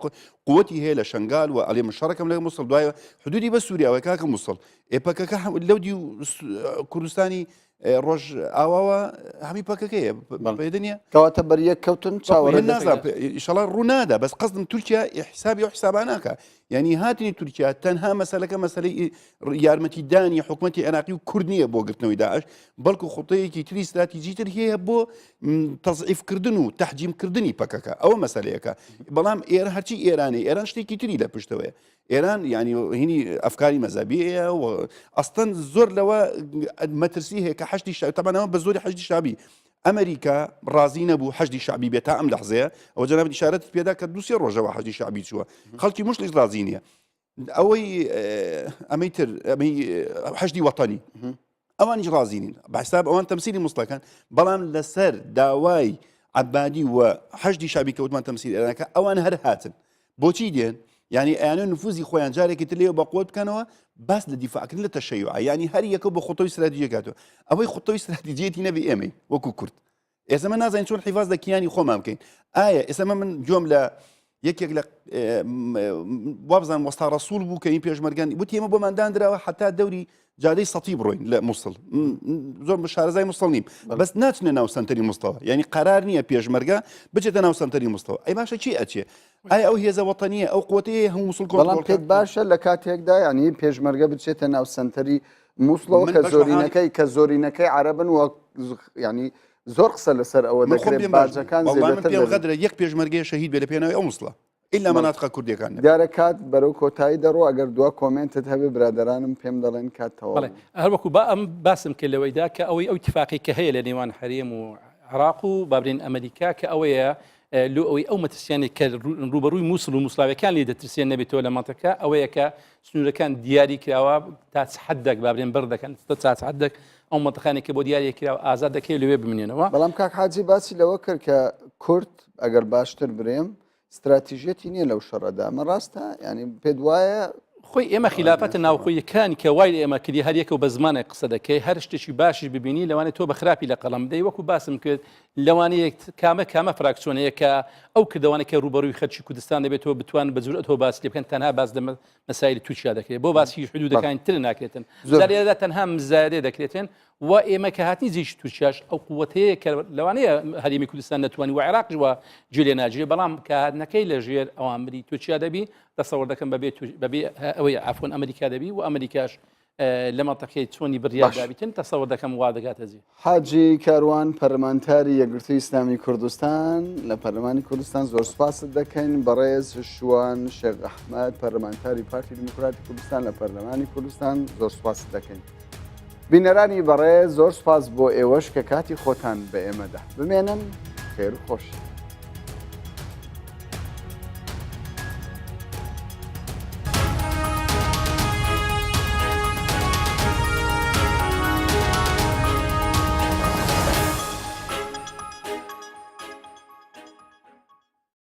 قووەتی هەیە لە شنگال و ئەڵێ مشتەرەکەم لە مووسڵ دوایە حدودی بە سووریاوەی کاکە مووسڵ پەکەکە لەو دی کوردستانی ڕۆژ ئاواوە هەمی پەکەکەیە بێدنیە کەواتە بەریەک کەوتن چاوەڕێ نازان ئیشەڵا ڕوونادا بەس قەزم تورکیا حسابی و حساباناکە یعنی هاتنی تورکیا تەنها مەسەلەکە مەسلەی یارمەتی دانی حکوومەتی عێراقی و کورد نییە بۆ گرتنەوەی داعش بەڵکو خوتەیەکی تری استراتیجیتر هەیە بۆ تەزعیفکردن و تەحجیمکردنی پەکەکە ئەوە مەسلەیەکە بەڵام ئێرە هەرچی ئێران شتێکی تری لە پشتەوەی ئێران ینی هینی ئەفکاری مەزەبیەیە و ئەستەن زۆر لەوە مەترسی هەیە کە حەشتی تەبانەوە بە زۆری حەشتی شابی ئەمریکا ڕازی نەبوو حەشتی شعبی بێت تا ئەم لەحزەیە ئەوە جەناب ئیشارەت پێدا کە دووسێ ڕۆژەوە حەشتی شعبی چووە خەڵکی مشتیش ڕازی نییە ئەوەی ئەمەی تر ئەمەی حەشتی وەتەنی ئەوانیش ڕازی نین بەحساب ئەوان تەمسیلی مستەکان بەڵام لەسەر داوای عەبادی و حەشتی شعبی کەوتمان تەمسیل ئێرانەکە ئەوان هەر هاتن بۆچی دێن ینی ئەیانە نفوزی خۆیان جارێکی تر لێوە بەقوت بکەنەوە باس لە دیفاعکردن لە تەشەیوع ینی هەر یەکە بۆ خۆتەوەی استراتیجیەکاتەوە ئەوەی خۆتەوەی استراتیجیەتی نەبی ئێمەی وەکو کورد ئێسمە نازانین چۆن حیفاز لە کیانی خۆمان بکەین ئایا ئێسمە من جۆم لە یەکێک لە وابزان وەستا ڕەسوول بوو کە این پێشمەرگان وتی ئێمە بۆماندان درراوە حتا دەوری جادەی سەتی بڕۆین لە مووسڵ زۆر بە شارەزای مووسڵ نیم بەس ناچنە ناو سنتەری مستەوە ینی قرار نییە پێشمەرگە بچێتە ناو سنتەری مستەوە ئەی باشە چی ئەچێ ئایا ئەو هێزە وەتەنیە ئەو قوتەیە هەموو مووسڵ بەڵام پێت باشە لە کاتێکدا ینی پێشمەرگە بچێتە ناو سنتەری مووسڵەوە کە زۆرینەکەی عەرەبن و ینی زۆر قسە لەسەر ئەوە دەکرێت باجەکان غەدرە یەک پێشمەرگەی شەهید بێ لە پێناوی ئەو مووسڵە إلا مناطق کوردیەکان دیارە کات بەرەو کۆتایی دەڕۆ ئەگەر دوا کۆمنتت هەبێ برادرانم پێم دەڵێن کاتەوە هەروەکو با ئەم باسم کرد لەوەیدا کە ئەوەی ئەو اتفاقی کە هەیە لە نێوان هەرێم و عێراق و بابرین ئەمریکا کە ئەوەیە لۆ ئەوەی ئەو مەترسیانی کە ڕوبەڕووی مووسڵ و مووسڵاویەکان لێ دەترسیان نەبێتەوە لە مەنتەقە ئەوەیە کە سنوورەکان دیاری کراوە تا حدێک بابرین بڕ دەکەن تا حدێک ئەو مەنتەقانێک کە بۆ دیاری کراوە ئازاد دەکەی لەوێ بمێنەوە بەڵام کاک حاجی باسی لەوە کرد کە کورد ئەگەر باشتر برێم استراتیژێتی نییە لەو شەڕەدا ئەمە ڕاستە ینی پێت وایە خۆی ئێمە خلافەتە ناوخۆیەکانی کە وای ئێمە کردی هەریەکە و بە زمانێک قسە دەکەی هەر شتێکی باشی ببینی لەوانێت تۆ بە خراپی لە قەڵم دەی وەکو باسم کرد لەوانەیە کامە فراکسیۆنەیە کە ئەو کردوانێک کە ڕوبەڕووی خەرچی کوردستان دەبێتەوە بتوان بە زورەت تۆ باس لێ بکەن تەنها باس لە مەسایلی تووشیا دەکرێت بۆ باسی حدودەکانی تر ناکرێتن زارێدا تەنها مزارێ دەکرێتن و ئێمە کە هاتنی زیش تووشیاش ئەو قووەتەیە کە لەوانەیە هەرێمی کوردستان نەتوانی و عێراقش وە جێ ناجێ بەڵام کە هاتنەکەی لە ژێر ئەوامری تووشیا دەبی دەسەوەڕ دەکەم بەبێ ئەوەی عفۆن ئەمریکا دەبی و ئەمریکاش لە مەنتەقەی چۆنی بڕیاردابیتن تەسەوەڕ دەکەم وا دەگاتە زی حاجی کاروان پەرلەمانتاری یەکگرتووی ئیسلامی کوردستان لە پەرلەمانی کوردستان زۆر سوپاست دەکەین بەڕێز شوان شێخ ئەحمەد پەرلەمانتاری پارتی دموکراتی کوردستان لە پەرلەمانی کوردستان زۆر سوپاست دەکەین بینەرانی بەڕێز زۆر سوپاس بۆ ئێوەش کە کاتی خۆتان بە ئێمەدا بمێنن خێر و خۆش